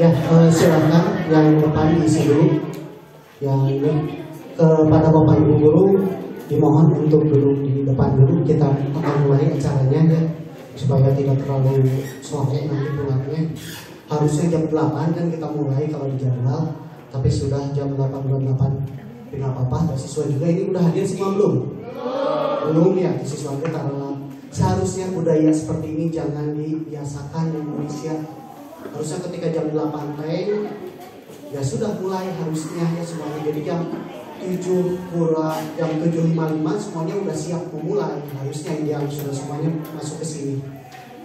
Ya, silakan yang depan diisi dulu. Yang ini kepada Bapak Ibu guru dimohon untuk duduk di depan dulu. Kita akan mulai acaranya ya, supaya tidak terlalu sore nanti pulangnya. Harusnya jam 8 kan kita mulai kalau di jadwal, tapi sudah jam 8.28. Tidak apa-apa, siswa juga ini udah hadir semua belum? Belum ya, siswa kita karena seharusnya budaya seperti ini jangan dibiasakan di Indonesia. Harusnya ketika jam 8 ya sudah mulai harusnya ya semuanya. Jadi jam 7.55 semuanya udah siap memulai. Harusnya ideal sudah semuanya masuk ke sini.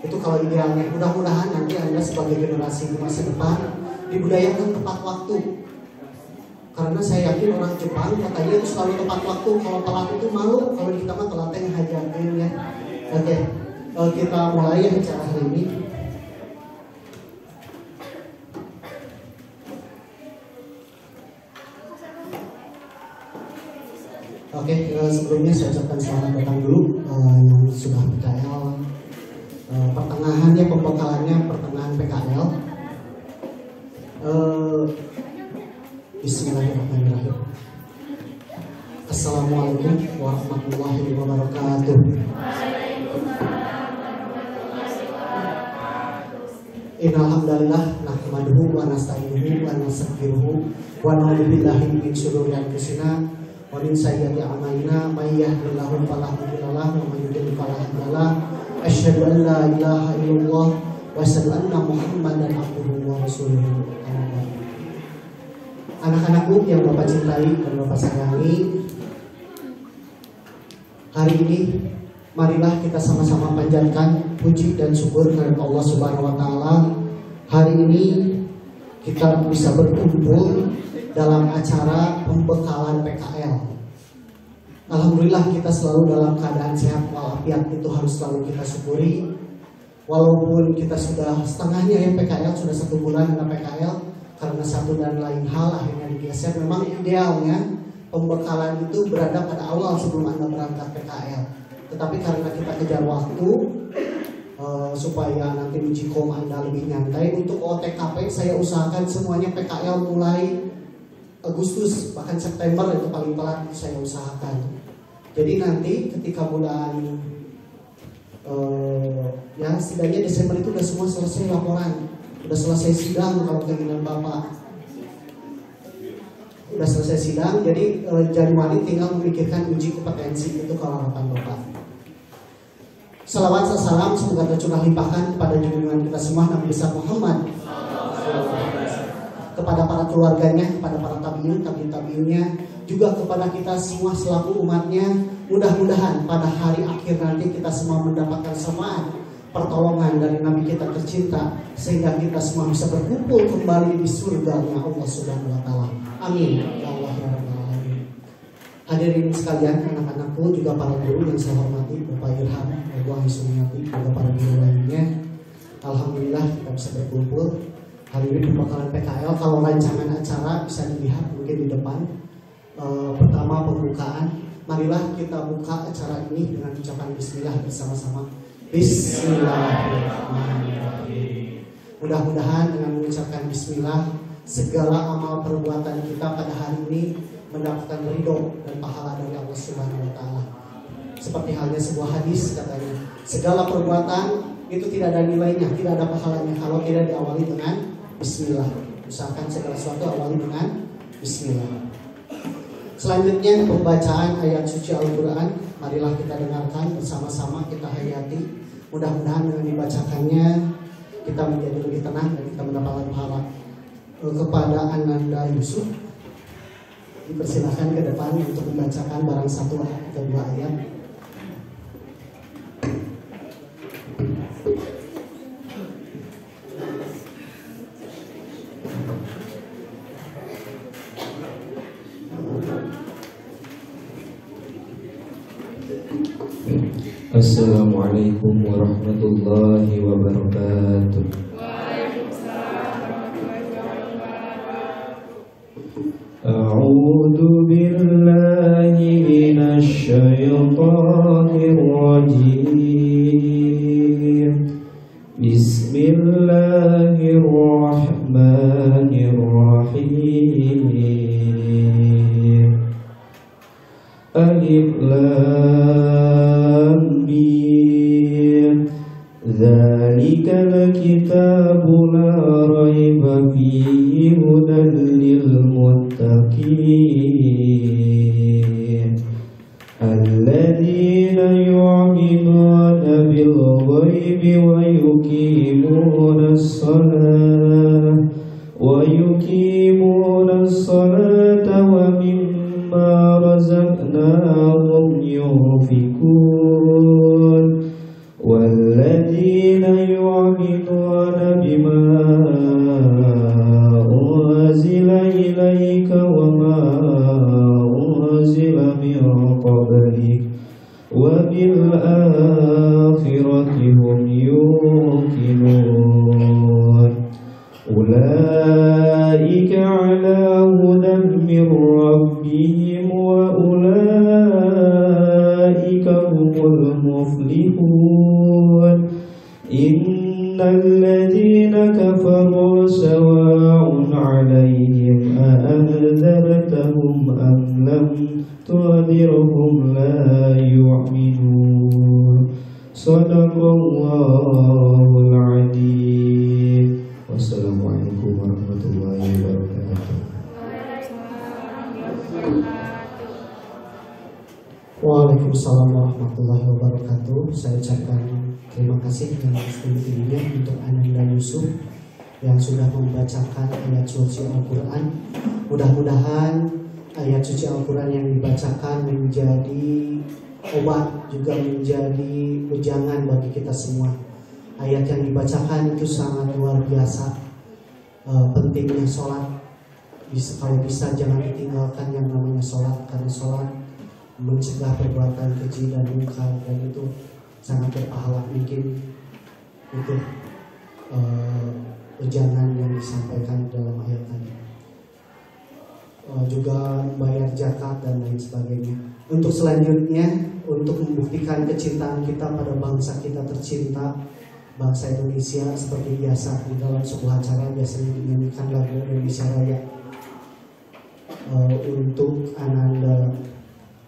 Itu kalau idealnya. Mudah-mudahan nanti Anda sebagai generasi di masa depan dibudayakan tepat waktu. Karena saya yakin orang Jepang katanya itu selalu tepat waktu. Kalau telat itu malu. Kalau kita mah telatnya hajatin ya. Oke, kita mulai ya acara hari ini. Oke, sebelumnya saya ucapkan selamat datang dulu yang sudah PKL. Pertengahannya pembekalannya pertengahan PKL. Bismillahirrahmanirrahim. Assalamualaikum warahmatullahi wabarakatuh. Innal hamdalillah nahmaduhu wa nasta'inuhu wa nastaghfiruhu wa na'udzu billahi min syururi anfusina wa min sayyiati a'malina may yahdihillahu fala mudilla lahu wa may yudlil fala hadiya lahu. Asyhadu an la ilaha illallah wa asyhadu anna Muhammadan abduhu wa rasuluhu. Anak-anakku yang Bapak cintai dan Bapak sayangi, hari ini marilah kita sama-sama panjatkan puji dan syukur kepada Allah Subhanahu wa taala. Hari ini kita bisa berkumpul dalam acara pembekalan PKL. Alhamdulillah kita selalu dalam keadaan sehat walafiat, itu harus selalu kita syukuri. Walaupun kita sudah setengahnya ya PKL, sudah 1 bulan dengan PKL, karena satu dan lain hal akhirnya digeser. Memang idealnya pembekalan itu berada pada awal sebelum Anda berangkat PKL. Tetapi karena kita kejar waktu supaya nanti di Cikom Anda lebih nyantai, untuk OTKP saya usahakan semuanya PKL mulai Agustus, bahkan September itu paling telat saya usahakan. Jadi nanti ketika bulan ya setidaknya Desember itu udah semua selesai laporan, udah selesai sidang kalau keinginan Bapak, udah selesai sidang. Jadi Januari tinggal memikirkan uji kompetensi, itu kalau harapan Bapak. Salawat salam semoga tercurah limpahkan kepada junjungan kita semua Nabi besar Muhammad, kepada para keluarganya, kepada para tabi'innya, juga kepada kita semua selaku umatnya. Mudah-mudahan pada hari akhir nanti kita semua mendapatkan syafaat pertolongan dari Nabi kita tercinta, sehingga kita semua bisa berkumpul kembali di surganya Allah Subhanahu wa taala. Amin ya Allah ya Rabbal alamin. Hadirin sekalian, anak-anakku, juga para guru yang saya hormati, Bapak Ilham, Ibu Sumiati, juga para guru lainnya. Alhamdulillah kita bisa berkumpul hari ini pembekalan PKL. Kalau rancangan acara bisa dilihat mungkin di depan. Pertama pembukaan, marilah kita buka acara ini dengan ucapan bismillah bersama-sama. Bismillahirrahmanirrahim. Mudah-mudahan dengan mengucapkan bismillah, segala amal perbuatan kita pada hari ini mendapatkan ridho dan pahala dari Allah Subhanahu wa taala. Seperti halnya sebuah hadis katanya, segala perbuatan itu tidak ada nilainya, tidak ada pahalanya kalau tidak diawali dengan bismillah. Usahakan segala sesuatu awali dengan bismillah. Selanjutnya pembacaan ayat suci Al-Quran. Marilah kita dengarkan bersama-sama, kita hayati. Mudah-mudahan dengan dibacakannya kita menjadi lebih tenang dan kita mendapatkan pahala. Kepada Ananda Yusuf dipersilakan ke depan untuk membacakan barang satu atau 2 ayat. Assalamualaikum warahmatullahi wabarakatuh. A'udzu billahi minasy syaithanir rajim. Bismillahirrahmanirrahim. Alif Lam Mim. Dzalikal kitabu la raiba fihi hudan lil muttaqin alladzina yu'minuna bil ghaibi wa yuqimuna as-salata wa mimma razaqnahum yunfikun walladzina yu'minuna bima unzila ilaika wa ma unzila min qablik wa bil akhirati hum yuqinun ulaika ala hudan min rabbihim wa ulaika humul muflihun innal ladzina kafaru sawa'un 'alaihim a anzartahum am lam tunzirhum la yu'minun. Shadaqallahul 'adzim. Wassalamualaikum warahmatullahi wabarakatuh. Waalaikumsalam warahmatullahi wabarakatuh. Saya ucapkan terima kasih yang setinggi-tingginya untuk Ananda Yusuf yang sudah membacakan ayat suci Al-Quran. Mudah-mudahan ayat suci Al-Quran yang dibacakan menjadi obat, juga menjadi ujangan bagi kita semua. Ayat yang dibacakan itu sangat luar biasa. Pentingnya sholat, kalau bisa jangan ditinggalkan yang namanya sholat, karena sholat mencegah perbuatan keji dan mungkar, dan itu sangat berpahala. Mungkin itu ujangan yang disampaikan dalam ayat tadi. Juga bayar zakat dan lain sebagainya. Untuk selanjutnya, untuk membuktikan kecintaan kita pada bangsa kita tercinta, bangsa Indonesia, seperti biasa di dalam sebuah acara biasanya dinyanyikan lagu Indonesia Raya. Untuk Ananda,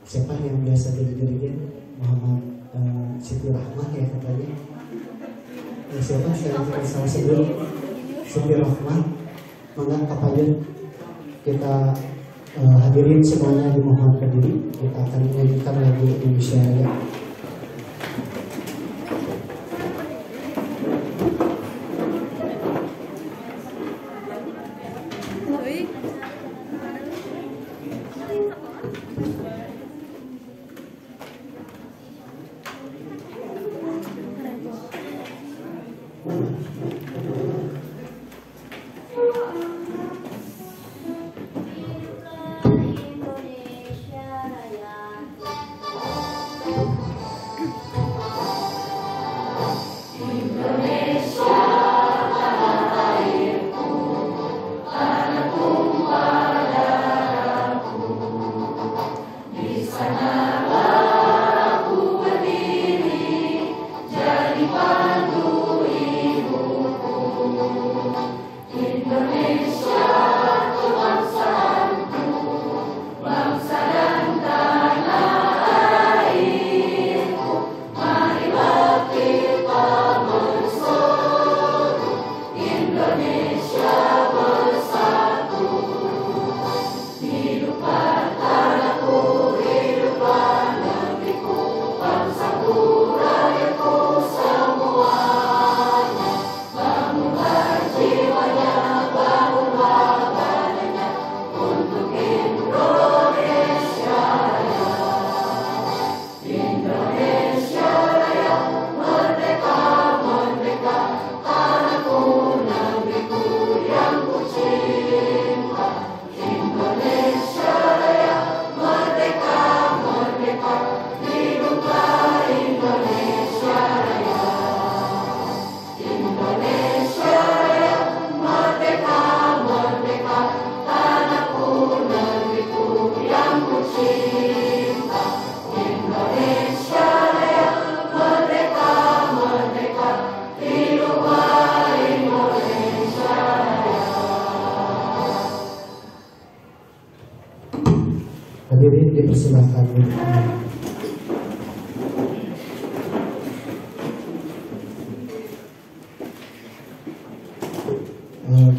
siapa yang biasa dirigen? Muhammad Siti Rahmah ya katanya. Siapa saya tidak salah sebut, Siti Rahmah. Maka kapannya kita hadirin semuanya dimohon berdiri. Kita akan menyanyikan lagu Indonesia Raya. Indonesia Raya.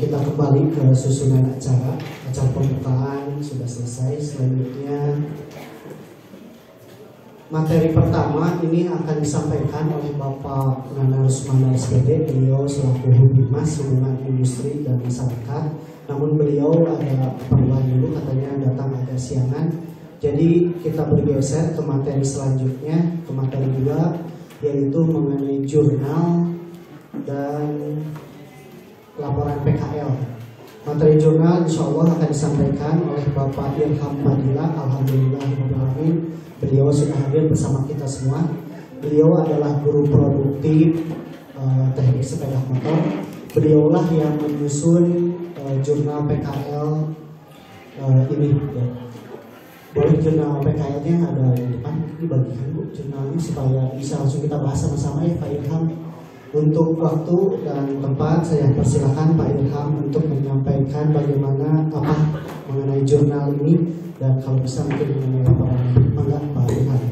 kita kembali ke susunan acara. Acara pembukaan sudah selesai. Selanjutnya materi pertama ini akan disampaikan oleh Bapak Nana Rusmana SPD. Beliau selaku Humas Hubungan Industri dan Masyarakat. Namun beliau ada keperluan dulu, katanya datang agak siangan. Jadi kita bergeser ke materi selanjutnya, ke materi juga, yaitu mengenai jurnal dan laporan PKL. Materi jurnal insya Allah akan disampaikan oleh Bapak Ilham Fadila. Alhamdulillahirrahmanirrahim. Beliau sudah hadir bersama kita semua. Beliau adalah guru produktif teknik sepeda motor. Beliaulah yang menyusun jurnal PKL ini. Ya. Boleh jurnal PKL-nya ada di depan, dibagikan Bu jurnalnya supaya bisa langsung kita bahas sama-sama ya Pak Ilham. Untuk waktu dan tempat saya persilakan Pak Ilham untuk menyampaikan bagaimana apa mengenai jurnal ini dan kalau bisa mungkin mengenai laporan. Mangga Pak Ilham.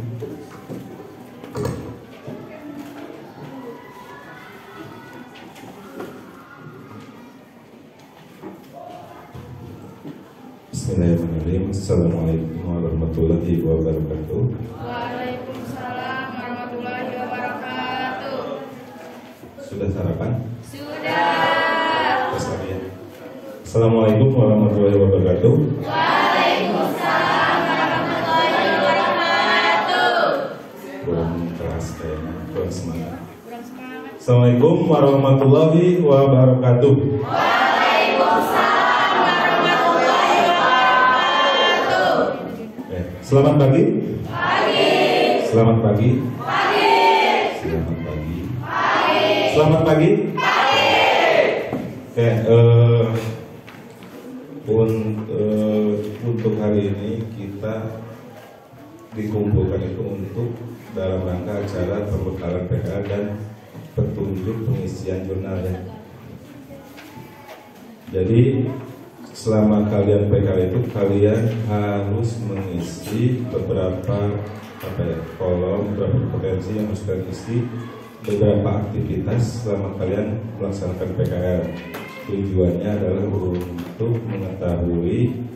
Bismillahirrahmanirrahim. Assalamualaikum warahmatullahi wabarakatuh. Waalaikumsalam warahmatullahi wabarakatuh. Sudah sarapan? Sudah. Terus lagi ya. Assalamualaikum warahmatullahi wabarakatuh. Waalaikumsalam warahmatullahi wabarakatuh. Kurang keras kayaknya, kurang semangat. Kurang semangat. Assalamualaikum warahmatullahi wabarakatuh. Waalaikumsalam warahmatullahi wabarakatuh. Selamat pagi. Pagi. Selamat pagi. Pagi. Selamat pagi. Pagi. Selamat pagi. Untuk hari ini kita dikumpulkan itu untuk dalam rangka acara pembekalan PKL dan petunjuk pengisian jurnalnya. Jadi selama kalian PKL itu kalian harus mengisi beberapa kolom, beberapa potensi yang harus kalian isi, beberapa aktivitas selama kalian melaksanakan PKL. Tujuannya adalah untuk mengetahui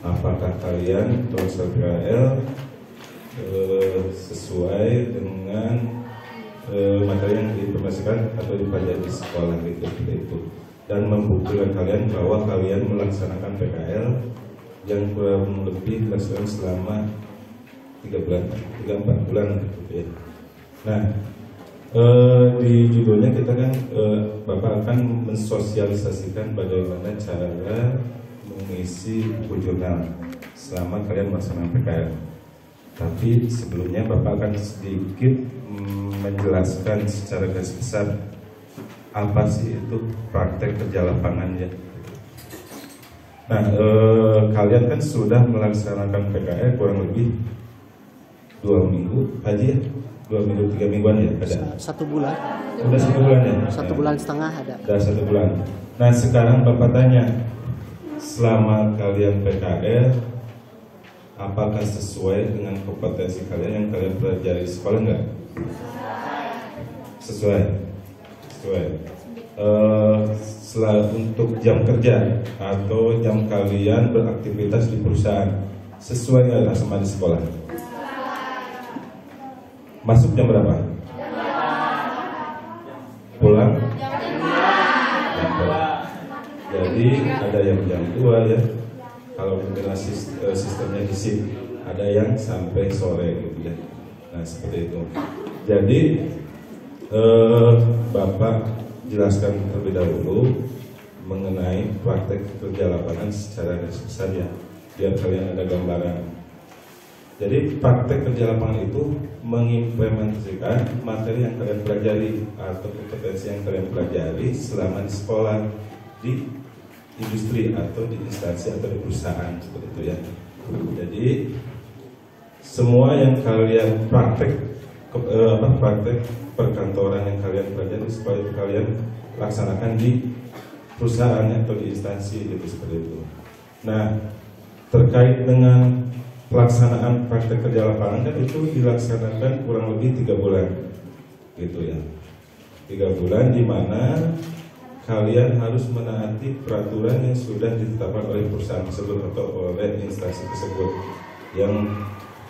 apakah kalian melaksanakan PKL sesuai dengan materi yang diinformasikan atau dipelajari di sekolah gitu, itu, dan membuktikan kalian bahwa kalian melaksanakan PKL yang kurang lebih dilaksanakan selama 3-4 bulan gitu ya. Nah, di judulnya kita kan Bapak akan mensosialisasikan bagaimana cara mengisi buku jurnal selama kalian melaksanakan PKL. Tapi sebelumnya Bapak akan sedikit menjelaskan secara garis besar apa sih itu praktek kerja lapangan ya. Nah, kalian kan sudah melaksanakan PKL kurang lebih 2 minggu aja ya? 2 minggu, 3 mingguan ya ada? 1 bulan. Udah 1 bulan ya? 1 bulan setengah ada. Udah 1 bulan. Nah sekarang Bapak tanya, selama kalian PKL, apakah sesuai dengan kompetensi kalian yang kalian pelajari di sekolah enggak? Sesuai. Sesuai. Untuk jam kerja atau jam kalian beraktivitas di perusahaan, sesuai nggak sama di sekolah? Masuk jam berapa? Pulang? Jam 2. Jadi ada yang jam 2 ya. Kalau mungkin sistemnya di shift, ada yang sampai sore gitu ya. Nah seperti itu. Jadi Bapak jelaskan terlebih dahulu mengenai praktek kerja lapangan secara garis besar ya, biar kalian ada gambaran. Jadi praktek kerja lapangan itu mengimplementasikan materi yang kalian pelajari atau kompetensi yang kalian pelajari selama di sekolah, di industri atau di instansi atau di perusahaan seperti itu ya. Jadi semua yang kalian praktek perkantoran yang kalian pelajari di sekolah itu kalian laksanakan di perusahaan atau di instansi gitu seperti itu. Nah terkait dengan pelaksanaan praktek kerja lapangan kan itu dilaksanakan kurang lebih 3 bulan gitu ya. 3 bulan di mana kalian harus menaati peraturan yang sudah ditetapkan oleh perusahaan tersebut atau oleh instansi tersebut, yang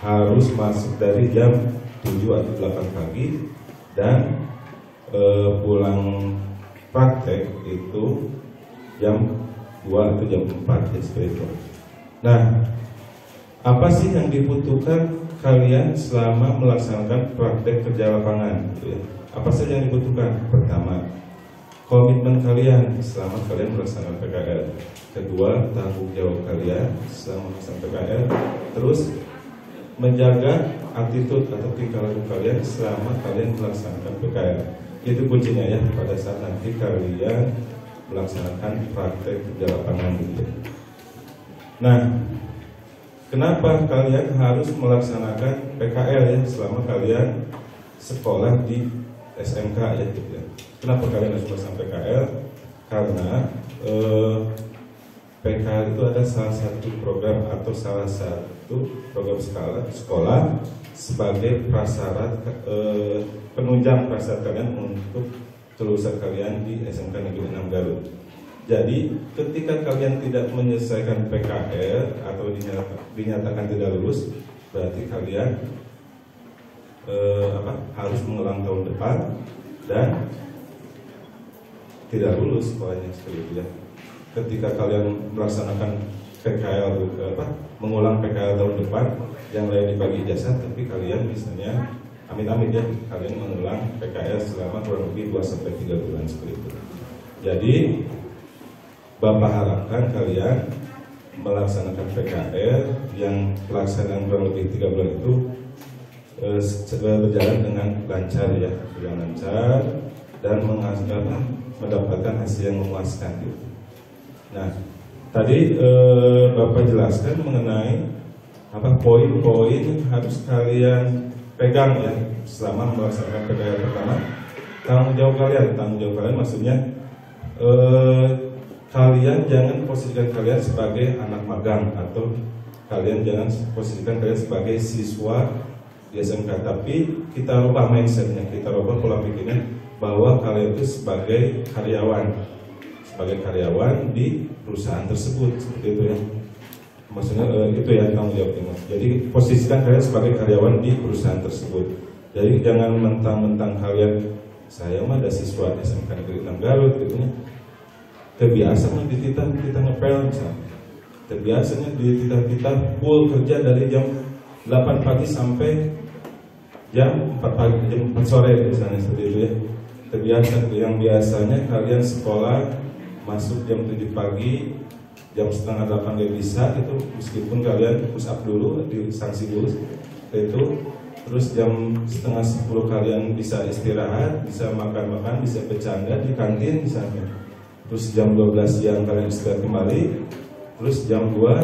harus masuk dari jam 7 atau 8 pagi dan pulang praktek itu jam 2 atau jam 4 ya, seperti itu. Nah, apa sih yang dibutuhkan kalian selama melaksanakan praktek kerja lapangan gitu ya? Apa saja yang dibutuhkan? Pertama, komitmen kalian selama kalian melaksanakan PKL. Kedua, tanggung jawab kalian selama melaksanakan PKL. Terus, menjaga attitude atau tingkah laku kalian selama kalian melaksanakan PKL. Itu kuncinya ya pada saat nanti kalian melaksanakan praktek kerja lapangan gitu. Nah, kenapa kalian harus melaksanakan PKL ya selama kalian sekolah di SMK ya gitu ya. Kenapa kalian harus melaksanakan PKL? Karena PKL itu ada salah satu program atau salah satu program sekolah sebagai prasyarat penunjang prasyarat kalian untuk kelulusan kalian di SMK Negeri 6 Garut. Jadi ketika kalian tidak menyelesaikan PKL atau dinyatakan tidak lulus, berarti kalian harus mengulang tahun depan dan tidak lulus sekolahnya seperti itu ya. Ketika kalian melaksanakan PKL mengulang PKL tahun depan, yang lain dibagi ijazah, tapi kalian misalnya amit-amit ya, kalian mengulang PKL selama kurang lebih 2-3 bulan seperti itu. Jadi Bapak harapkan kalian melaksanakan PKL yang pelaksanaan kurang lebih 3 bulan itu berjalan dengan lancar ya, dengan lancar dan mendapatkan hasil yang memuaskan gitu. Nah, tadi Bapak jelaskan mengenai poin-poin yang harus kalian pegang ya selama melaksanakan PKL. Pertama, tanggung jawab kalian. Tanggung jawab kalian maksudnya kalian jangan posisikan kalian sebagai anak magang atau kalian jangan posisikan kalian sebagai siswa di SMK, tapi kita rubah mindsetnya, kita rubah pola pikirnya bahwa kalian itu sebagai karyawan di perusahaan tersebut seperti itu ya. Maksudnya itu ya tanggung jawabnya. Jadi posisikan kalian sebagai karyawan di perusahaan tersebut. Jadi jangan mentang-mentang kalian saya mah ada siswa SMK Negeri 6 Garut gitu ya. Kebiasaannya di kita ngepel misalnya. Kebiasaannya di kita full kerja dari jam 8 pagi sampai jam 4 pagi, jam 4 sore misalnya seperti itu ya. Kebiasaan yang biasanya kalian sekolah masuk jam 7 pagi, jam setengah 8 gak bisa itu, meskipun kalian push up dulu, disanksi dulu itu. Terus jam setengah 10 kalian bisa istirahat, bisa makan-makan, bisa bercanda di kantin misalnya. Terus jam 12 siang kalian istirahat kembali. Terus jam 2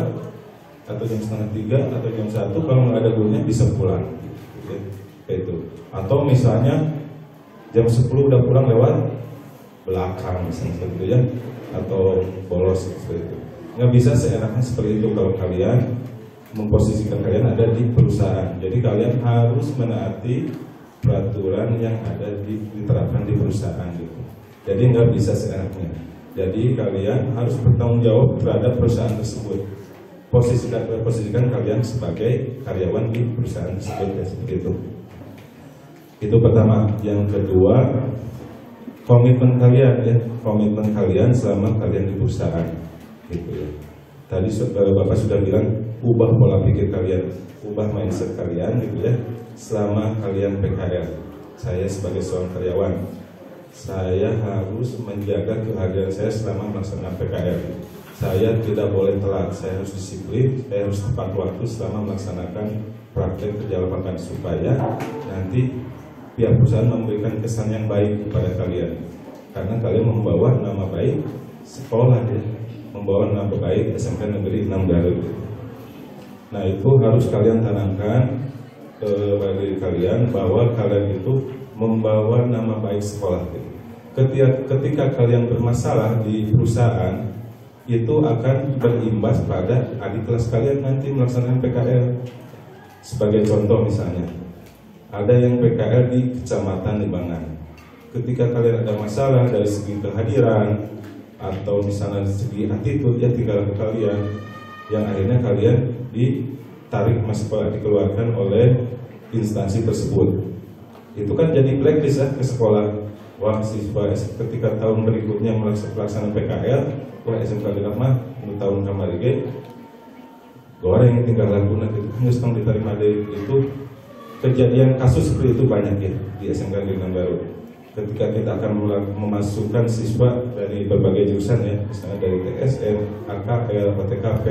atau jam setengah 3 atau jam 1 kalau nggak ada gurunya bisa pulang gitu, itu. Atau misalnya jam 10 udah pulang lewat belakang misalnya seperti itu ya, atau bolos seperti itu. Nggak bisa seenaknya seperti itu kalau kalian memposisikan kalian ada di perusahaan. Jadi kalian harus menaati peraturan yang ada diterapkan di perusahaan gitu. Jadi nggak bisa seenaknya. Jadi kalian harus bertanggung jawab terhadap perusahaan tersebut. Posisikan kalian sebagai karyawan di perusahaan tersebut ya, seperti itu. Itu pertama. Yang kedua, komitmen kalian ya, komitmen kalian selama kalian di perusahaan gitu ya. Tadi Bapak sudah bilang ubah pola pikir kalian, ubah mindset kalian gitu ya. Selama kalian PKL, saya sebagai seorang karyawan, saya harus menjaga kehadiran saya selama melaksanakan PKL. Saya tidak boleh telat, saya harus disiplin, saya harus tepat waktu selama melaksanakan praktek kerja lapangan supaya nanti pihak perusahaan memberikan kesan yang baik kepada kalian. Karena kalian membawa nama baik sekolah ya, membawa nama baik SMK Negeri 6 Garut. Nah itu harus kalian tanamkan kepada diri kalian bahwa kalian itu membawa nama baik sekolah. Ketika kalian bermasalah di perusahaan, itu akan berimbas pada adik kelas kalian nanti melaksanakan PKL. Sebagai contoh misalnya, ada yang PKL di Kecamatan Limbangan, ketika kalian ada masalah dari segi kehadiran atau misalnya segi attitude, ya tinggal kalian yang akhirnya kalian ditarik masuk dikeluarkan oleh instansi tersebut. Itu kan jadi blacklist ya ke sekolah. Wah, siswa ketika tahun berikutnya melaksanakan PKL, wah SMK Genap mah untuk tahun kemarin ge goreng tinggal laguna gitu, harus tong diterima dari itu. Kejadian kasus seperti itu banyak ya di SMK Genap Baru. Ketika kita akan memasukkan siswa dari berbagai jurusan ya, misalnya dari TSM, AKL, OTKP,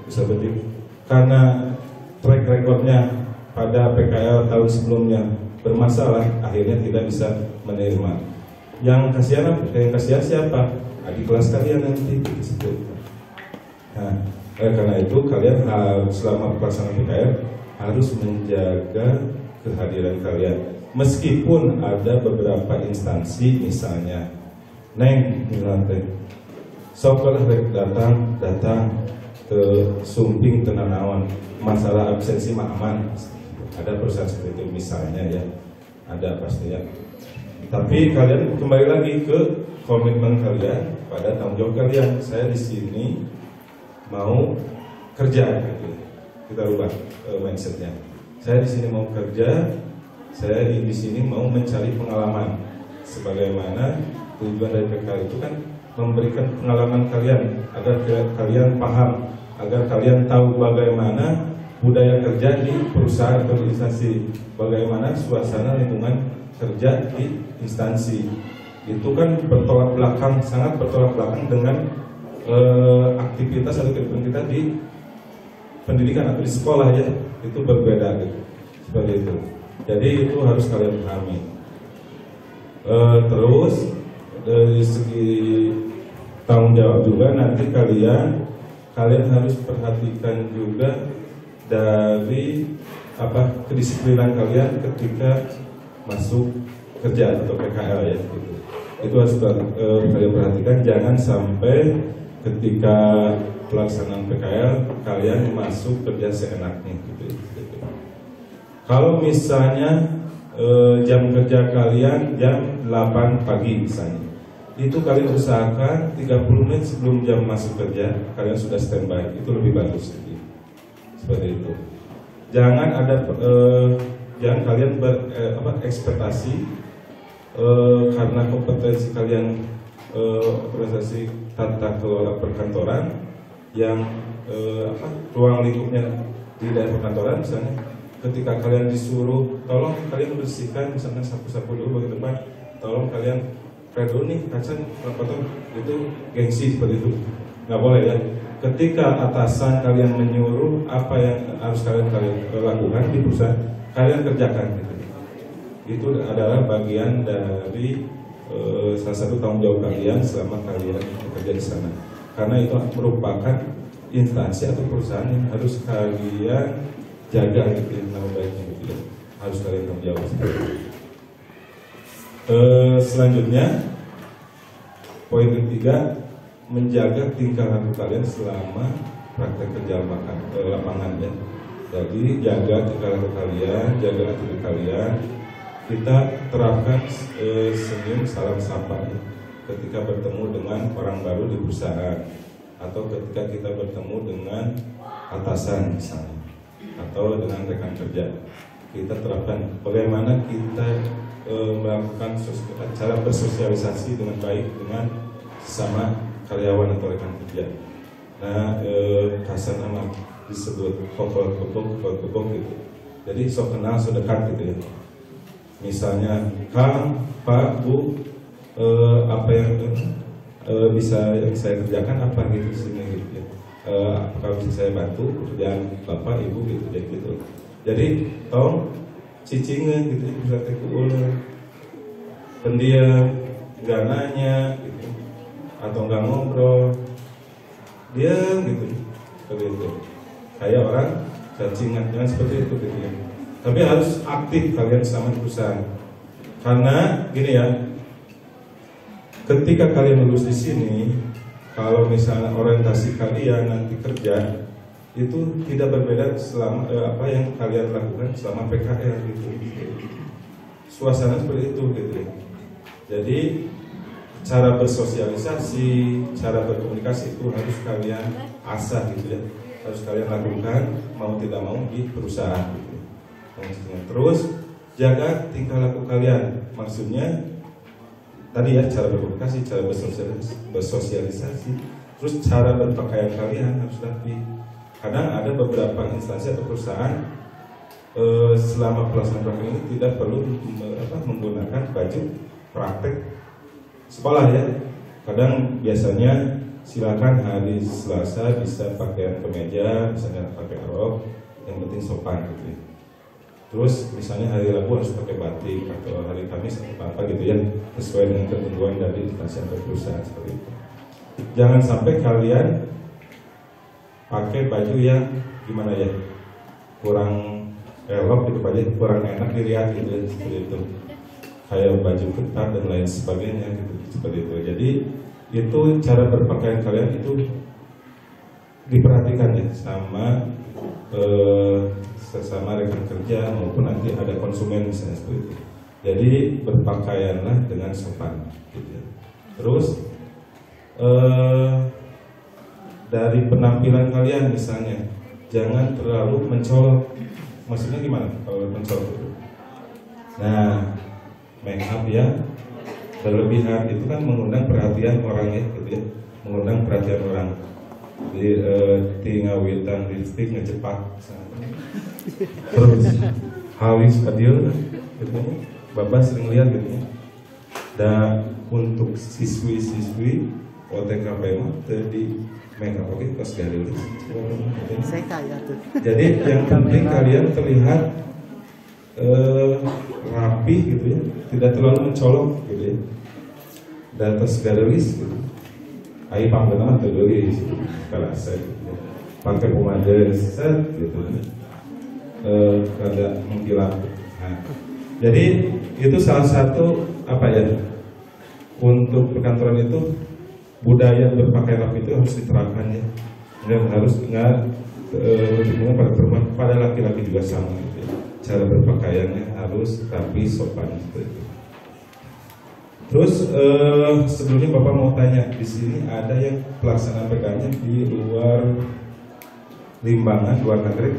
bisa lebih, karena track recordnya pada PKL tahun sebelumnya bermasalah, akhirnya tidak bisa menerima. Yang kasihan siapa? Adik kelas kalian nanti disebut. Nah, karena itu kalian harus selama pelaksanaan PKL harus menjaga kehadiran kalian. Meskipun ada beberapa instansi, misalnya Neng Milante, sokolah datang ke sumping tenanawan, masalah absensi aman. Ada perusahaan seperti itu misalnya ya, ada pastinya. Tapi kalian kembali lagi ke komitmen kalian pada tanggung jawab kalian. Saya di sini mau kerja, gitu. Kita rubah mindsetnya. Saya di sini mau kerja, saya di sini mau mencari pengalaman. Sebagaimana tujuan dari PKL itu kan memberikan pengalaman kalian agar kalian paham, agar kalian tahu bagaimana budaya kerja di perusahaan atau instansi, bagaimana suasana lingkungan kerja di instansi. Itu kan bertolak belakang, sangat bertolak belakang dengan aktivitas atau kehidupan kita di pendidikan atau di sekolah ya, itu berbeda gitu, seperti itu. Jadi itu harus kalian pahami. Terus dari segi tanggung jawab juga nanti kalian harus perhatikan juga dari kedisiplinan kalian ketika masuk kerja atau PKL ya gitu. Itu harus kalian perhatikan, jangan sampai ketika pelaksanaan PKL kalian masuk kerja seenaknya gitu. Kalau misalnya jam kerja kalian jam 8 pagi misalnya, itu kalian usahakan 30 menit sebelum jam masuk kerja kalian sudah standby, itu lebih bagus gitu. Seperti itu. Jangan jangan kalian berekspektasi karena kompetensi kalian organisasi tata kelola perkantoran yang ruang lingkupnya di daerah perkantoran, misalnya ketika kalian disuruh tolong kalian bersihkan misalnya sapu-sapu dulu bagian depan, tolong kalian redo nih kaca kotor, itu gengsi seperti itu, nggak boleh ya. Ketika atasan kalian menyuruh apa yang harus kalian lakukan di perusahaan, kalian kerjakan gitu. Itu adalah bagian dari salah satu tanggung jawab kalian selama kalian bekerja di sana. Karena itu merupakan instansi atau perusahaan yang harus kalian jaga gitu, nama baiknya gitu. Harus kalian tanggung jawab. Selanjutnya poin ketiga, menjaga tingkah laku kalian selama praktek kerja lapangan ya. Jadi jaga tingkah laku kalian, jaga attitude kalian. Kita terapkan senyum salam sapa ya, ketika bertemu dengan orang baru di perusahaan, atau ketika kita bertemu dengan atasan misalnya, atau dengan rekan kerja. Kita terapkan bagaimana kita melakukan cara bersosialisasi dengan baik dengan sesama karyawan atau rekan kerja. Nah, kasar nama disebut kopok gitu. Jadi sok kenal, sok dekat gitu ya. Misalnya, Kang, Pak, Bu, apa yang bisa yang saya kerjakan apa gitu di sini gitu ya. Apakah bisa saya bantu pekerjaan Bapak, Ibu gitu ya gitu. Jadi, tolong cicingan gitu, bisa tekul, pendiam, nggak nanya gitu, atau nggak ngobrol, diam gitu, seperti itu. Kayak orang cacingan, jangan seperti itu gitu ya. Tapi harus aktif kalian sama di perusahaan. Karena gini ya, ketika kalian lulus di sini, kalau misalnya orientasi kalian nanti kerja itu tidak berbeda selama apa yang kalian lakukan selama PKL gitu. Suasana seperti itu gitu. Jadi cara bersosialisasi, cara berkomunikasi itu harus kalian asah gitu ya, harus kalian lakukan mau tidak mau di perusahaan gitu. Terus jaga tingkah laku kalian, maksudnya tadi ya cara berkomunikasi, cara bersosialisasi, terus cara berpakaian kalian harus rapi. Kadang ada beberapa instansi atau perusahaan selama pelaksanaan praktek ini tidak perlu menggunakan baju praktek sekolah ya. Kadang biasanya silakan hari Selasa bisa pakaian kemeja, misalnya pakai rok, yang penting sopan gitu ya. Terus misalnya hari Rabu harus pakai batik atau hari Kamis atau apa gitu ya, sesuai dengan ketentuan dari instansi atau perusahaan seperti itu. Jangan sampai kalian pakai baju yang gimana ya, kurang elok gitu aja, kurang enak dilihat gitu ya, seperti itu. Kayak baju ketat dan lain sebagainya gitu, seperti itu. Jadi itu cara berpakaian kalian itu diperhatikan ya sama sesama rekan kerja maupun nanti ada konsumen misalnya seperti itu. Jadi berpakaianlah dengan sopan gitu ya. Terus dari penampilan kalian misalnya jangan terlalu mencolok. Maksudnya gimana kalau mencolok itu? Nah, make up ya berlebihan itu kan mengundang perhatian orang ya gitu ya, mengundang perhatian orang. Jadi tinggal witan lipstick ngecepak terus halis adil gitu, bapak sering lihat gitu ya. Dan untuk siswi-siswi OTKP mah di make up oke kos garil. Saya kaya tuh. Jadi yang penting kalian terlihat rapi gitu ya, tidak terlalu mencolok gitu ya. Dan terus garilis gitu. Ayo panggil nama tergelis, kalau saya gitu. Pakai pomade set gitu. Ada mengkilap. Nah, jadi itu salah satu apa ya, untuk perkantoran itu budaya berpakaian rapi itu harus diterapkan ya. Dan harus ingat pada perempuan, pada laki-laki juga sama gitu ya. Cara berpakaiannya harus rapi, sopan gitu. Terus sebelumnya Bapak mau tanya, di sini ada yang pelaksanaan PKL-nya di luar Limbangan, luar negeri,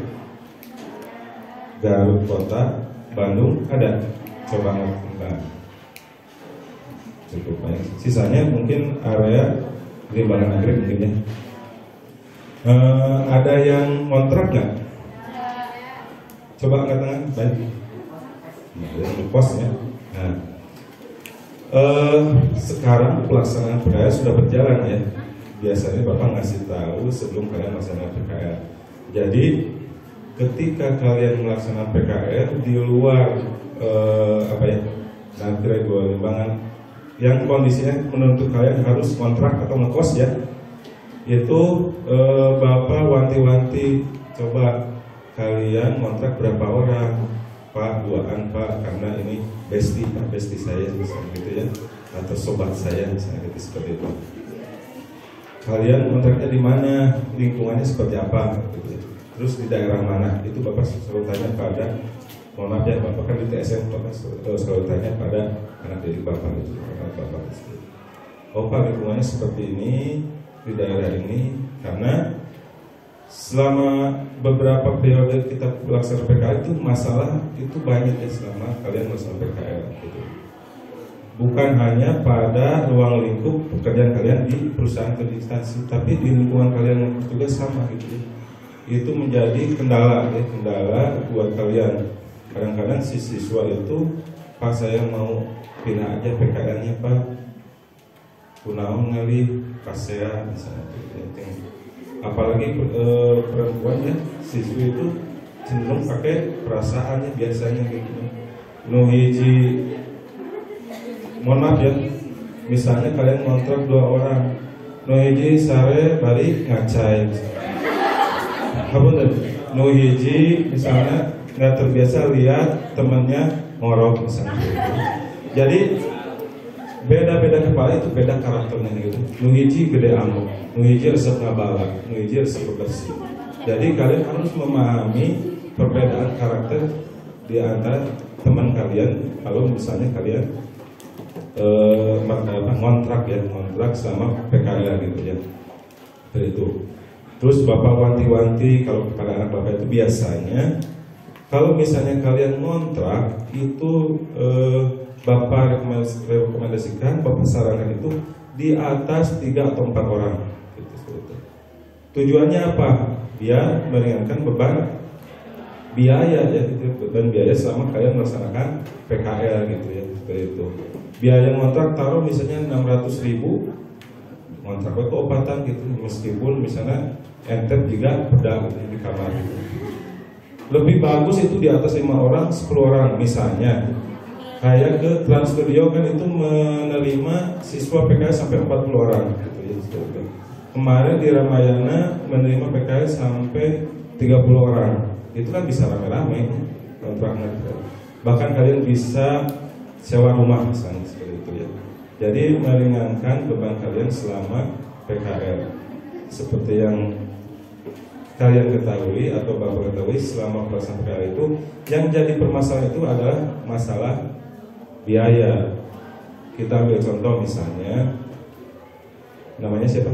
Garut Kota, Bandung ada? Coba nggak? Cukup banyak. Sisanya mungkin area Limbangan negeri mungkin ya. Ada yang kontrak nggak? Coba angkat tangan, baik. Nah, yang pos ya. Nah. Sekarang pelaksanaan PKL sudah berjalan ya. Biasanya Bapak ngasih tahu sebelum kalian melaksanakan PKL. Jadi ketika kalian melaksanakan PKL di luar Nagreg Dua Limbangan yang kondisinya menuntut kalian harus kontrak atau ngekos ya, itu Bapak wanti-wanti coba kalian kontrak berapa orang. Pak, duaan Pak, karena ini bestie Pak, bestie saya misalnya gitu ya, atau sobat saya misalnya gitu, seperti itu. Kalian kontraknya di mana, lingkungannya seperti apa gitu. Terus di daerah mana, itu Bapak selalu tanya pada, mohon maaf ya Bapak kan di TSM, Bapak selalu tanya pada anak didik Bapak itu, anak Bapak itu. Oh Pak, lingkungannya seperti ini, di daerah ini, karena selama beberapa periode kita melaksanakan PKL itu masalah itu banyak ya selama kalian melaksanakan PKL gitu. Bukan hanya pada ruang lingkup pekerjaan kalian di perusahaan atau di instansi, tapi di lingkungan kalian juga sama gitu. Itu menjadi kendala ya, kendala buat kalian. Kadang-kadang si siswa itu, Pak saya mau pindah aja PKL-nya Pak, kunaon ngali kasea misalnya gitu. Apalagi perempuan ya, siswi itu cenderung pakai perasaannya biasanya gitu. Hiji, mohon maaf ya, misalnya kalian kontrak 2 orang, hiji sare balik ngacai, hiji misalnya nggak terbiasa lihat temannya ngorok misalnya. Jadi beda-beda kepala itu beda karakternya gitu. Hiji gede amuk, hiji resep ngabalak, hiji resep bersih. Jadi kalian harus memahami perbedaan karakter di antara teman kalian. Kalau misalnya kalian ngontrak sama PKL gitu ya. Seperti itu. Terus Bapak wanti-wanti kalau kepada anak Bapak itu biasanya kalau misalnya kalian ngontrak itu Bapak rekomendasikan, Bapak sarankan itu di atas 3 atau 4 orang gitu, seperti itu. Tujuannya apa? Biar meringankan beban biaya ya, gitu, beban biaya selama kalian melaksanakan PKL gitu ya, seperti itu. Biaya ngontrak taruh misalnya 600.000, ngontrak itu obatan gitu, meskipun misalnya ente juga pedang gitu, di kamar gitu. Lebih bagus itu di atas 5 orang, 10 orang misalnya. Kayak ke Trans Studio kan itu menerima siswa PKL sampai 40 orang gitu ya, seperti itu. Kemarin di Ramayana menerima PKL sampai 30 orang. Itu kan bisa rame-rame kontraknya. Bahkan kalian bisa sewa rumah misalnya, seperti itu ya. Jadi meringankan beban kalian selama PKL. Seperti yang kalian ketahui atau Bapak ketahui, selama pelaksanaan PKL itu yang jadi permasalahan itu adalah masalah biaya. Kita ambil contoh misalnya, namanya siapa?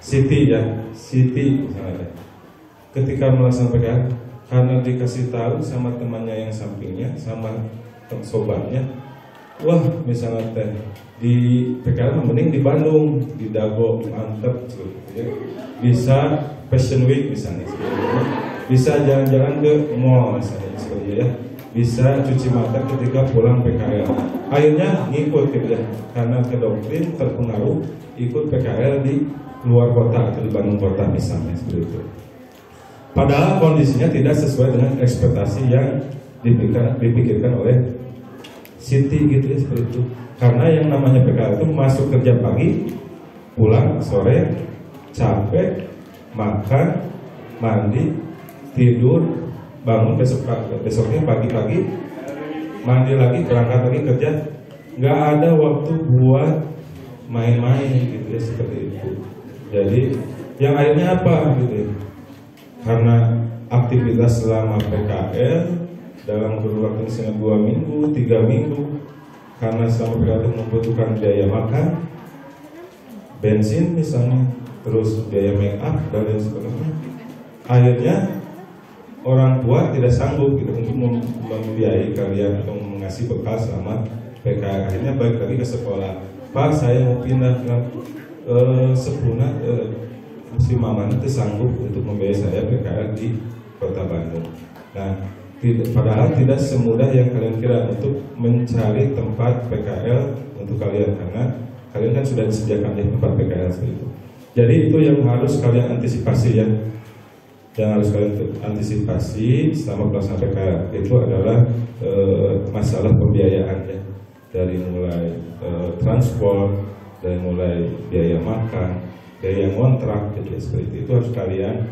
Siti ya, Siti misalnya. Ketika melaksanakan PKL, karena dikasih tahu sama temannya yang sampingnya, sama sobatnya, wah misalnya teh di PKL mending di Bandung, di Dago, mantep, ya. Bisa Fashion Week misalnya, bisa jalan-jalan ke mall misalnya, seperti ya. Bisa cuci mata ketika pulang PKL. Akhirnya ngikut gitu ya, karena kedoktrin terpengaruh ikut PKL di luar kota atau di Bandung kota misalnya, seperti itu. Padahal kondisinya tidak sesuai dengan ekspektasi yang dipikirkan oleh Siti gitu ya, seperti itu. Karena yang namanya PKL itu masuk kerja pagi, pulang sore, capek, makan, mandi, tidur, bangun besoknya pagi-pagi, mandi lagi, berangkat lagi kerja. Nggak ada waktu buat main-main gitu ya, seperti itu. Jadi yang akhirnya apa gitu ya? Karena aktivitas selama PKL dalam kurun waktu misalnya 2 minggu, 3 minggu, karena selama PKL itu membutuhkan biaya makan, bensin misalnya, terus biaya make up dan lain sebagainya. Akhirnya orang tua tidak sanggup gitu untuk membiayai kalian atau mengasih bekal selama PKL. Akhirnya balik lagi ke sekolah. Pak, saya mau pindah ke Sepuna, si mama itu sanggup untuk membiayai saya PKL di Kota Bandung. Nah, padahal tidak semudah yang kalian kira untuk mencari tempat PKL untuk kalian, karena kalian kan sudah disediakan di tempat PKL seperti itu. Jadi itu yang harus kalian antisipasi ya. Yang harus kalian antisipasi selama pelaksanaan PKL itu adalah masalah pembiayaan ya, dari mulai transport, dari mulai biaya makan, biaya kontrak, jadi seperti itu harus kalian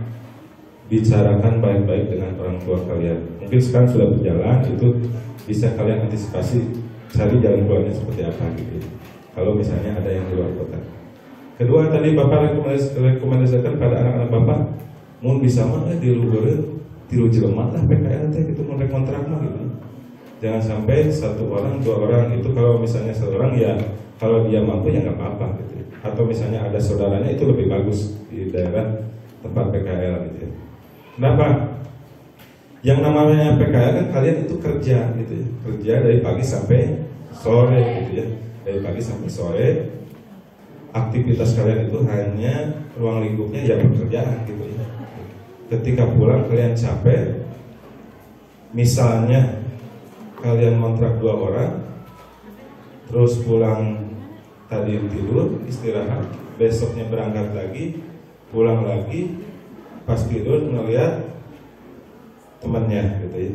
bicarakan baik-baik dengan orang tua kalian. Mungkin sekarang sudah berjalan, itu bisa kalian antisipasi, cari jalan keluarnya seperti apa gitu. Kalau misalnya ada yang di luar kota. Kedua tadi Bapak rekomendasikan pada anak-anak Bapak, mau bisa mah di luar tiru jelema lah PKL teh gitu, mau kontrak mah gitu. Jangan sampai 1 orang 2 orang itu, kalau misalnya 1 orang ya kalau dia mampu ya nggak apa-apa gitu. Atau misalnya ada saudaranya itu lebih bagus di daerah tempat PKL gitu ya. Kenapa? Yang namanya PKL kan kalian itu kerja gitu ya, kerja dari pagi sampai sore gitu ya, dari pagi sampai sore. Aktivitas kalian itu hanya ruang lingkupnya ya pekerjaan gitu ya. Ketika pulang kalian capek, misalnya kalian kontrak 2 orang, terus pulang tadi tidur, istirahat, besoknya berangkat lagi, pulang lagi, pas tidur ngeliat temannya gitu ya,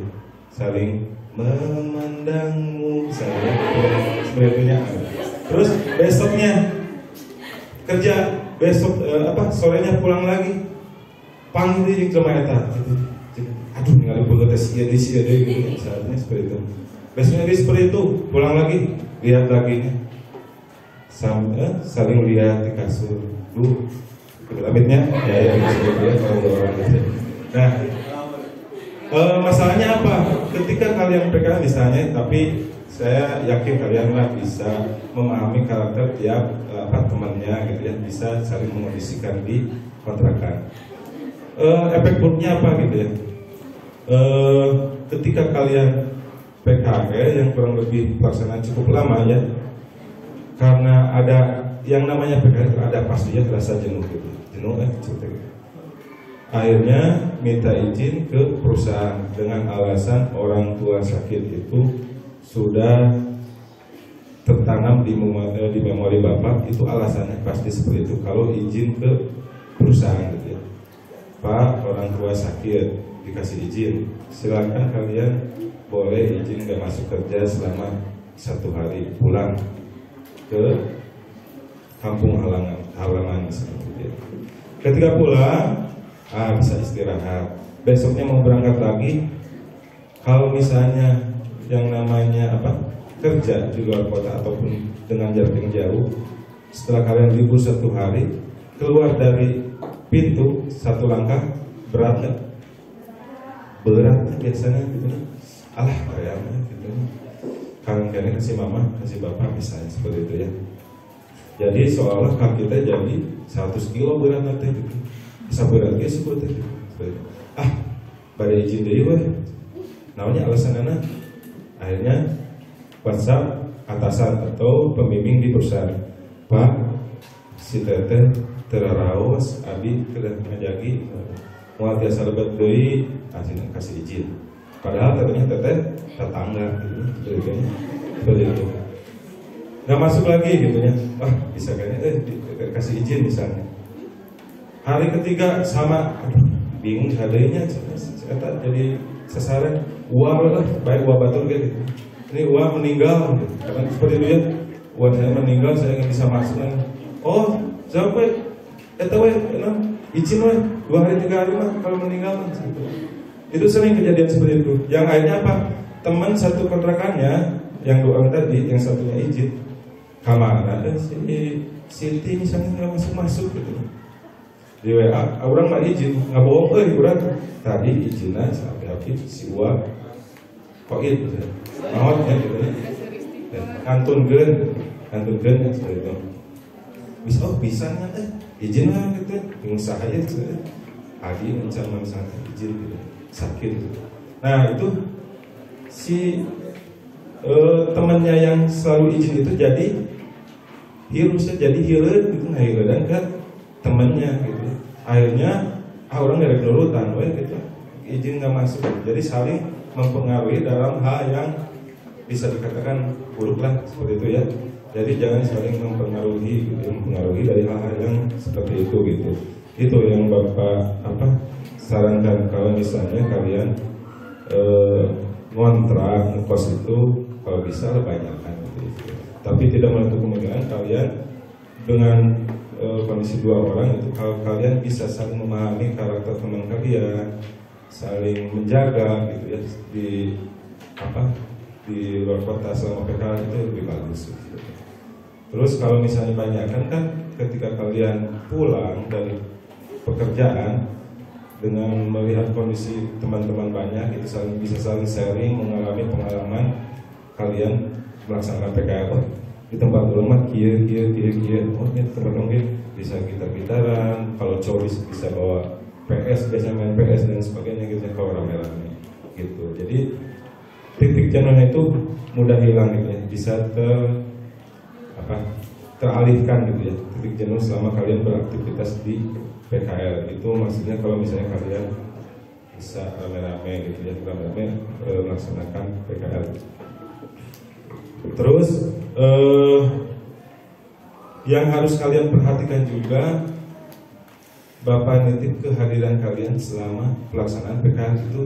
saling memandangmu, saya sebenarnya. Terus besoknya kerja, besok sorenya pulang lagi, panggil di kemana gitu. Aduh, nggak boleh tes dia di sini gitu, misalnya seperti itu. Besoknya dia seperti itu, pulang lagi, lihat lagi, saling lihat di kasur, amitnya, ya seperti itu ya kalau orang gitu. Nah, masalahnya apa? Ketika kalian PK misalnya, tapi saya yakin kalian lah bisa memahami karakter tiap temannya gitu ya, bisa saling mengondisikan di kontrakan. Efek buruknya apa gitu ya? Ketika kalian PKL yang kurang lebih pelaksanaan cukup lama ya, karena ada yang namanya PKL itu ada pasti ya rasa jenuh gitu, gitu. Akhirnya minta izin ke perusahaan dengan alasan orang tua sakit itu sudah tertanam di memori bapak, itu alasannya pasti seperti itu. Kalau izin ke perusahaan gitu ya, Pak orang tua sakit dikasih izin, silakan kalian boleh izin gak masuk kerja selama 1 hari, pulang ke kampung halaman seperti itu. Ketika pulang bisa istirahat, besoknya mau berangkat lagi. Kalau misalnya yang namanya kerja di luar kota ataupun dengan jarak yang jauh, setelah kalian libur 1 hari, keluar dari pintu 1 langkah, berat nggak? Berat biasanya gitu. Alah kayaknya gitu. Kalian kasih mama, kasih bapak misalnya seperti itu ya. Jadi seolah kaki kita jadi 100 kilo berat nanti gitu. Bisa berat dia seperti itu. Pada izin deh weh. Namanya alasan anak. Akhirnya WhatsApp atasan atau pembimbing di perusahaan, Pak, si teteh teraraos, abi kedah ngajagi, mau tiasa lebat deui, kasih izin. Padahal katanya teteh tetangga, gitu, seperti itu. Nggak masuk lagi, gitu ya. Bisa kayaknya kasih izin misalnya. Hari ketiga sama, bingung hadainya, jadi sasaran, uang lah, baik uang batur gitu. Ini uang meninggal, gitu. Karena seperti itu ya, uang saya meninggal, saya nggak bisa masuk. Oh, sampai, izin lah, 2 hari 3 hari mah kalau meninggal gitu. Itu sering kejadian seperti itu. Yang akhirnya apa? Teman satu kontrakannya, yang doang tadi, yang satunya izin, kamar ada si Siti misalnya nggak masuk gitu. Di WA, orang mah izin, nggak bohong, kurang tadi izinnya sampai habis si uang koin, mahotnya gitu, kantunkeun seperti itu. Bisa nggak? Izin lah gitu, pengusaha aja gitu. Adi mencari misalnya izin gitu, sakit. Gitu. Nah itu si temannya yang selalu izin itu jadi hirusnya jadi hilir gitu, hilir kan temannya gitu. Akhirnya orang gak ada nurutan, gitu, izin nggak masuk. Jadi saling mempengaruhi dalam hal yang bisa dikatakan buruk lah seperti itu ya. Jadi jangan saling mempengaruhi dari hal-hal yang seperti itu gitu. Itu yang Bapak sarankan kalau misalnya kalian ngontrak ngekos itu kalau bisa banyakkan gitu. Tapi tidak menutup kemungkinan kalian dengan kondisi 2 orang itu kalau kalian bisa saling memahami karakter teman kalian, saling menjaga gitu ya di luar kota selama PKL itu lebih bagus gitu. Terus kalau misalnya banyakkan kan ketika kalian pulang dari pekerjaan dengan melihat kondisi teman-teman banyak itu bisa saling sharing, mengalami pengalaman kalian melaksanakan PKL. Di tempat rumah kia, oh ini tempat mungkin bisa gitar-gitaran, kalau cowok bisa bawa PS, biasanya main PS dan sebagainya gitu ya, kalau rame-rame gitu. Jadi titik jenuhnya itu mudah hilang gitu ya, bisa teralihkan gitu ya, titik jenuh selama kalian beraktivitas di PKL. Itu maksudnya kalau misalnya kalian bisa rame-rame gitu ya, rame-rame melaksanakan PKL. Terus yang harus kalian perhatikan juga, Bapak nitip kehadiran kalian selama pelaksanaan PKL itu,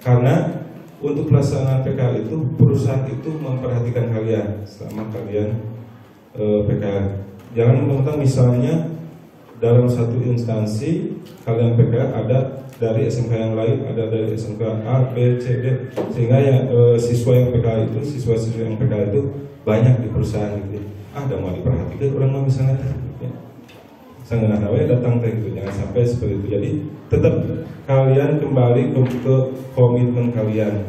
karena untuk pelaksanaan PKL itu perusahaan itu memperhatikan kalian selama kalian PKL. Jangan mentang-mentang misalnya dalam satu instansi kalian PKL ada dari SMK yang lain, ada dari SMK A, B, C, D, sehingga siswa yang PKL itu, siswa-siswa yang PKL itu banyak di perusahaan gitu. Ada mau diperhatikan orang mau misalnya ya. Saya nggak tahu ya datang teh gitu, jangan sampai seperti itu. Jadi tetap kalian kembali ke komitmen kalian.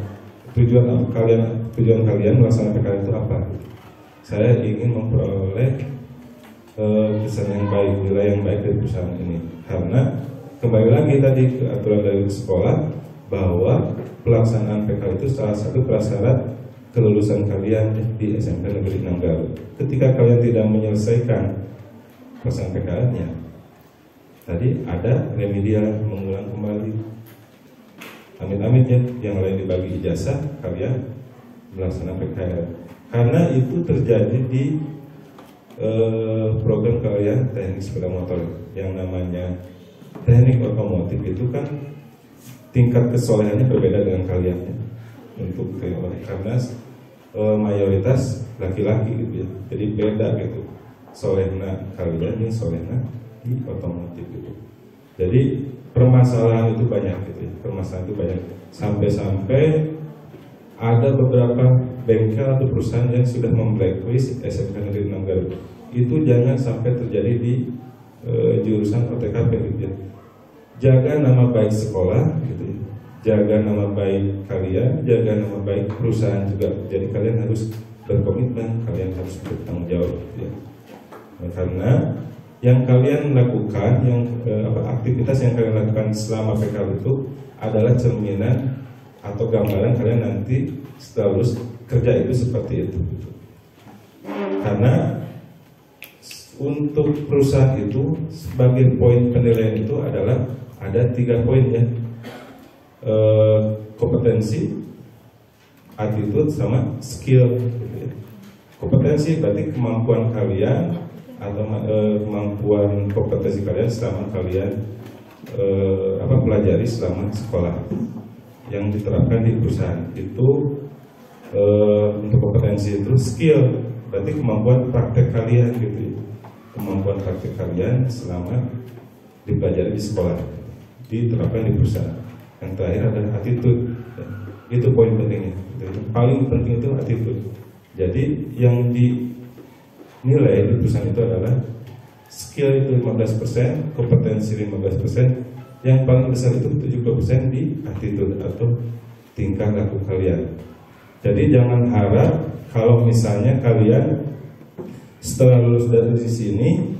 tujuan kalian melaksanakan PKL itu apa? Saya ingin memperoleh kesan yang baik, nilai yang baik dari perusahaan ini. Karena kembali lagi tadi ke aturan dari sekolah bahwa pelaksanaan PKL itu salah satu prasyarat kelulusan kalian di SMP Negeri 6 Garut. Ketika kalian tidak menyelesaikan pelaksanaan PKL-nya, tadi ada remedial mengulang kembali. Amit-amit ya, yang lain dibagi ijazah, kalian melaksanakan PKL. Karena itu terjadi di program kalian teknik sepeda motor yang namanya teknik otomotif itu kan tingkat kesolehannya berbeda dengan kalian ya. Untuk karena mayoritas laki-laki gitu ya, jadi beda gitu solehna kalian ini solehna di otomotif gitu. Jadi permasalahan itu banyak gitu ya, permasalahan itu banyak sampai ada beberapa bengkel atau perusahaan yang sudah memblacklist SMK Negeri 6 Garut. Itu jangan sampai terjadi di jurusan OTKP gitu ya. Jaga nama baik sekolah gitu ya. Jaga nama baik kalian, jaga nama baik perusahaan juga. Jadi kalian harus berkomitmen, kalian harus bertanggung jawab gitu ya. Nah, karena yang kalian lakukan, aktivitas yang kalian lakukan selama PKL itu adalah cerminan atau gambaran kalian nanti setelah lulus kerja itu seperti itu. Karena untuk perusahaan itu sebagai poin penilaian itu adalah ada 3 poin ya, kompetensi, attitude, sama skill. Kompetensi berarti kemampuan kalian atau kemampuan kompetensi kalian selama kalian pelajari selama sekolah yang diterapkan di perusahaan itu. Untuk kompetensi itu skill berarti kemampuan praktek kalian gitu ya. Kemampuan praktek kalian selama dipelajari di sekolah diterapkan di perusahaan. Yang terakhir adalah attitude ya. Itu poin pentingnya gitu. Paling penting itu attitude. Jadi yang dinilai di perusahaan itu adalah skill itu 15%, kompetensi 15%, yang paling besar itu 70% di attitude atau tingkah laku kalian. Jadi jangan harap kalau misalnya kalian setelah lulus dari sini,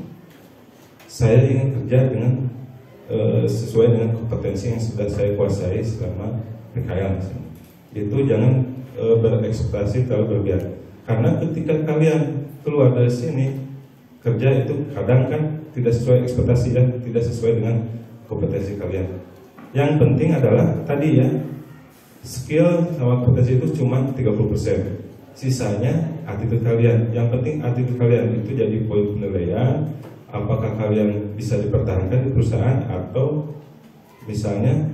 saya ingin kerja dengan sesuai dengan kompetensi yang sudah saya kuasai selama PKL. Itu jangan berekspektasi terlalu berlebihan. Karena ketika kalian keluar dari sini, kerja itu kadang kan tidak sesuai ekspektasi dan tidak sesuai dengan kompetensi kalian. Yang penting adalah tadi ya, skill sama kompetensi itu cuma 30%. Sisanya attitude kalian. Yang penting attitude kalian itu jadi poin penilaian. Apakah kalian bisa dipertahankan di perusahaan atau misalnya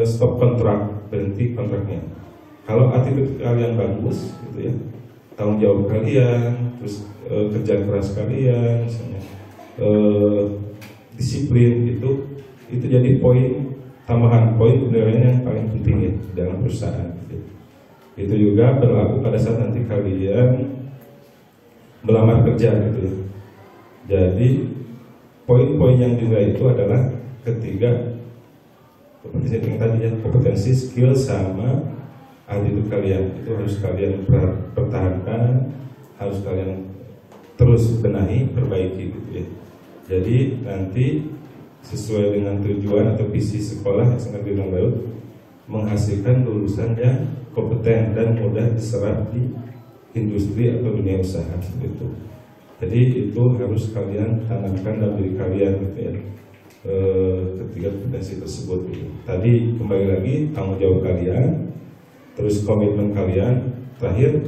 stop kontrak, berhenti kontraknya. Kalau attitude kalian bagus, gitu ya, tanggung jawab kalian, terus kerja keras kalian, misalnya disiplin itu jadi poin tambahan, poin penilaian yang paling penting ya dalam perusahaan. Itu juga berlaku pada saat nanti kalian melamar kerja gitu ya. Jadi poin-poin yang dinilai itu adalah ketiga seperti yang tadi ya, kompetensi, skill, sama attitude kalian. Itu harus kalian pertahankan, harus kalian terus benahi, perbaiki gitu ya. Jadi nanti sesuai dengan tujuan atau visi sekolah SMK Negeri 6 Garut menghasilkan lulusan yang kompeten dan mudah diserap di industri atau dunia usaha gitu. Jadi itu harus kalian tanamkan dalam diri kalian gitu ya, ketiga kompetensi tersebut gitu. Tadi kembali lagi tanggung jawab kalian, terus komitmen kalian, terakhir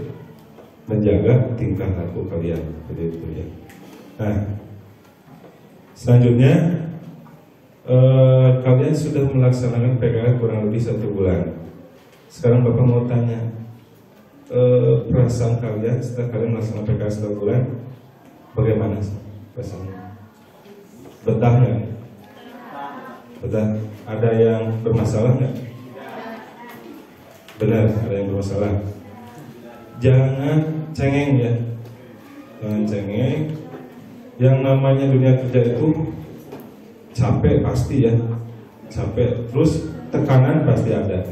menjaga tingkah laku kalian gitu ya. Nah, selanjutnya kalian sudah melaksanakan PKL kurang lebih 1 bulan. Sekarang Bapak mau tanya, perasaan kalian setelah kalian melaksanakan PKL 1 bulan, bagaimana perasaannya? Betah nggak? Betah? Ada yang bermasalah nggak? Benar, ada yang bermasalah. Jangan cengeng ya, jangan cengeng. Yang namanya dunia kerja itu capek pasti ya, capek. Terus tekanan pasti ada.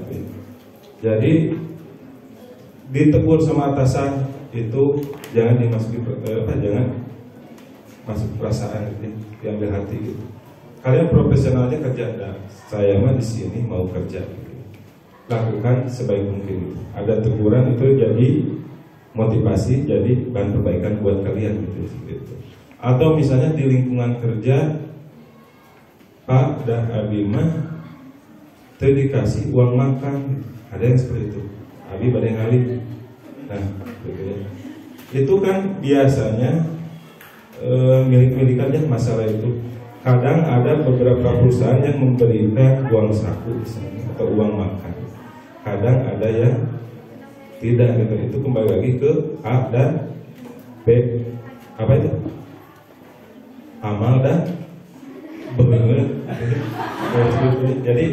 Jadi ditegur sama atasan itu jangan dimasuki jangan masuk perasaan gitu, diambil hati gitu. Kalian profesionalnya kerja, nah, saya mah di sini mau kerja gitu. Lakukan sebaik mungkin gitu. Ada teguran itu jadi motivasi, jadi bahan perbaikan buat kalian gitu. Atau misalnya di lingkungan kerja, Pak dan Abi mah dikasih uang makan gitu. Ada yang seperti itu, Abi badai ngali. Nah gitu ya. Itu kan biasanya milik-milikannya masalah itu. Kadang ada beberapa perusahaan yang memberikan uang saku misalnya, atau uang makan. Kadang ada yang tidak gitu. Itu kembali lagi ke A dan B. Apa itu? Amal dan benar. Jadi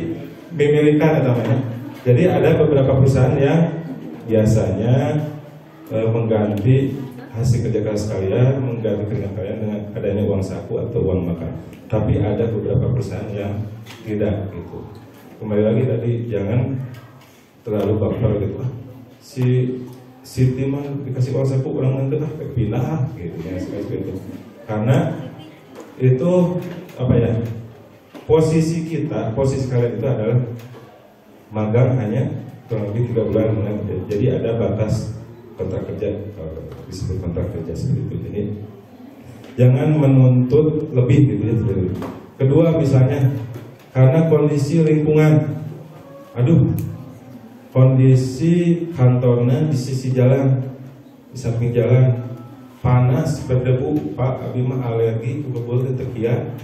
memilikan namanya. Jadi ada beberapa perusahaan yang biasanya mengganti hasil kerja keras kalian, mengganti keringat kalian dengan adanya uang saku atau uang makan. Tapi ada beberapa perusahaan yang tidak gitu. Kembali lagi tadi, jangan terlalu baper gitu. Si timah dikasih uang saku, orang nanti pindah gitu ya, seperti itu. Karena itu apa ya? Posisi kalian itu adalah magang hanya kurang lebih 3 bulan. Jadi ada batas kontrak kerja, disebut kontrak kerja seperti itu. Jadi jangan menuntut lebih gitu ya. Kedua misalnya karena kondisi lingkungan, kondisi kantornya di sisi jalan, di samping jalan, panas, berdebu, Pak Abi mah alergi, kebul tekian,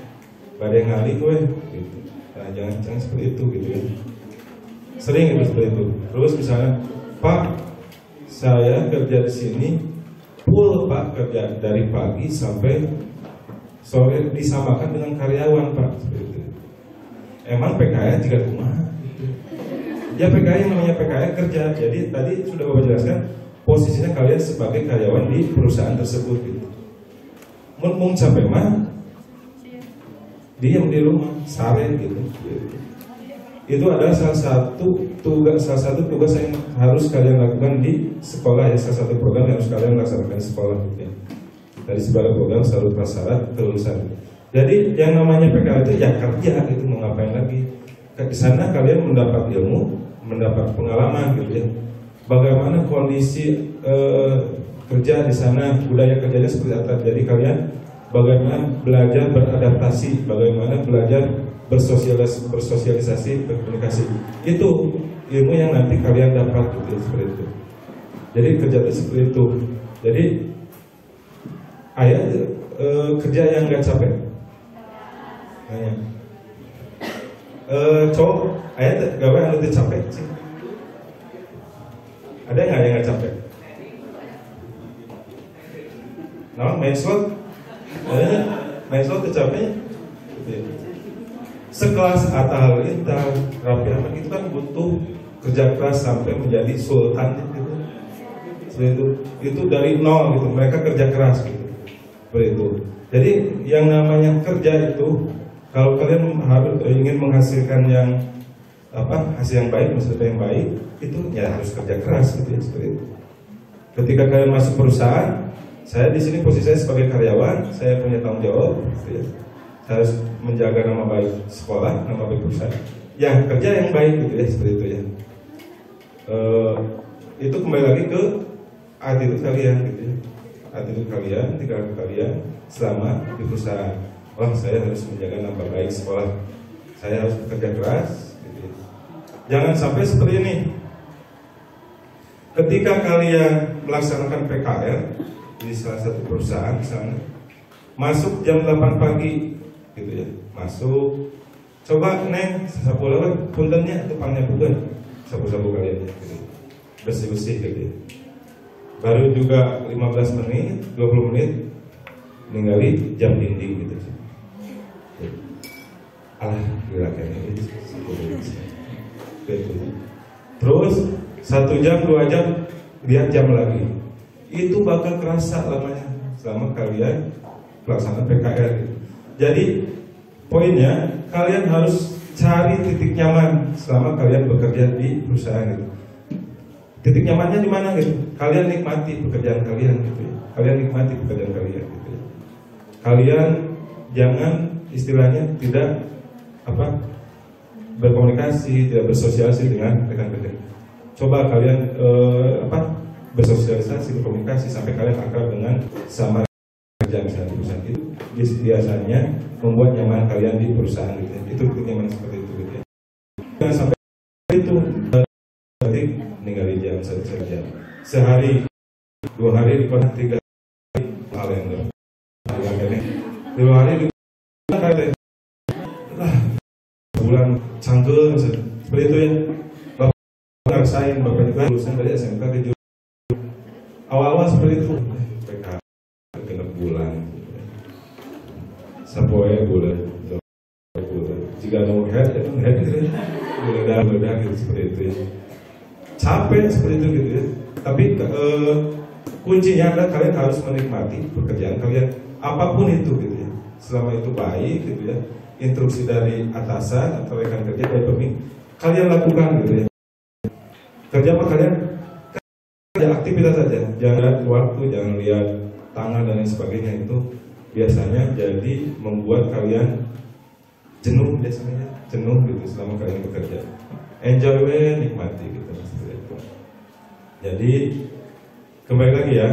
badai ngali gue gitu. Nah, jangan seperti itu gitu ya. Sering itu seperti itu. Terus misalnya, Pak, saya kerja di sini full Pak, kerja dari pagi sampai sore, disamakan dengan karyawan Pak, seperti itu. Emang PKN juga kumaha? Ya PKN yang namanya PKN kerja. Jadi tadi sudah Bapak jelaskan posisinya kalian sebagai karyawan di perusahaan tersebut gitu. Mung sampai mah diam di rumah, sare gitu. Itu adalah salah satu tugas yang harus kalian lakukan di sekolah ya, salah satu program yang harus kalian laksanakan di sekolah ya. Dari segala program selalu prasyarat kelulusan. Jadi yang namanya PKL itu ya kerja itu, mau ngapain lagi? Di sana kalian mendapat ilmu, mendapat pengalaman gitu ya. Bagaimana kondisi kerja di sana, budaya kerjanya seperti apa? Jadi kalian bagaimana belajar beradaptasi, bagaimana belajar bersosialisasi, berkomunikasi. Itu ilmu yang nanti kalian dapat gitu, seperti itu. Jadi kerja itu seperti itu. Jadi ayah kerja yang gak capek. Cowok ayah gawe anu teu capek sih. Ada nggak yang gak capek? Nah, main slot teu capek. Sekelas Atta Halilintar, Raffi Ahmad itu kan butuh kerja keras sampai menjadi sultan gitu. Seperti itu. Itu dari nol gitu, mereka kerja keras gitu. Seperti itu. Jadi yang namanya kerja itu, kalau kalian harus ingin menghasilkan yang hasil yang baik, maksudnya yang baik, itu ya harus kerja keras gitu ya, seperti itu. Ketika kalian masuk perusahaan, saya di sini posisi saya sebagai karyawan, saya punya tanggung jawab gitu ya. Saya harus menjaga nama baik sekolah, nama baik perusahaan. Ya kerja yang baik gitu ya, seperti itu ya. Itu kembali lagi ke attitude kalian gitu ya. Attitude kalian, tingkah kalian selama di perusahaan. Wah, saya harus menjaga nama baik sekolah. Saya harus bekerja keras gitu ya. Jangan sampai seperti ini. Ketika kalian melaksanakan PKL di salah satu perusahaan misalnya, masuk jam 8 pagi gitu ya, masuk, coba neng sapu lawan puntennya tepangnya bukan sapu-sapu kalian gitu. Bersih-bersih gitu ya. Baru juga 15 menit, 20 menit ninggali jam dinding gitu. Alhamdulillah kayaknya gitu. Terus 1 jam, 2 jam lihat jam lagi. Itu bakal kerasa lamanya selama kalian pelaksanaan PKL gitu. Jadi poinnya kalian harus cari titik nyaman selama kalian bekerja di perusahaan itu. titik nyamannya di mana gitu. Kalian nikmati pekerjaan kalian gitu ya. Kalian nikmati pekerjaan kalian gitu ya. Kalian jangan istilahnya tidak berkomunikasi, tidak bersosialisasi dengan rekan kerja. Coba kalian bersosialisasi, berkomunikasi sampai kalian akrab dengan sama kerja misalnya di perusahaan itu. Biasanya membuat nyaman kalian di perusahaan gitu ya. Itu titik nyaman seperti itu gitu ya. Jangan sampai itu berarti ninggalin jam 1 jam. Sehari, 2 hari di kota 3 hari kalender. 2 hari di kalender. Bulan canggul seperti itu ya. Bapak ngerasain, bapak juga lulusan dari SMK ke awal-awal seperti itu. PK genep bulan. Sapoe bulan. Jika mau head itu head gitu. Beda gitu seperti itu ya. Capek seperti itu gitu ya. Tapi kuncinya adalah kalian harus menikmati pekerjaan kalian apapun itu gitu ya. Selama itu baik gitu ya. Instruksi dari atasan atau rekan kerja dari pemimpin kalian lakukan gitu ya. Kerja apa kalian kerja aktivitas saja, jangan lihat waktu, jangan lihat tangan dan lain sebagainya. Itu biasanya jadi membuat kalian jenuh, biasanya jenuh gitu selama kalian bekerja. Enjoy, nikmati gitu. Jadi kembali lagi ya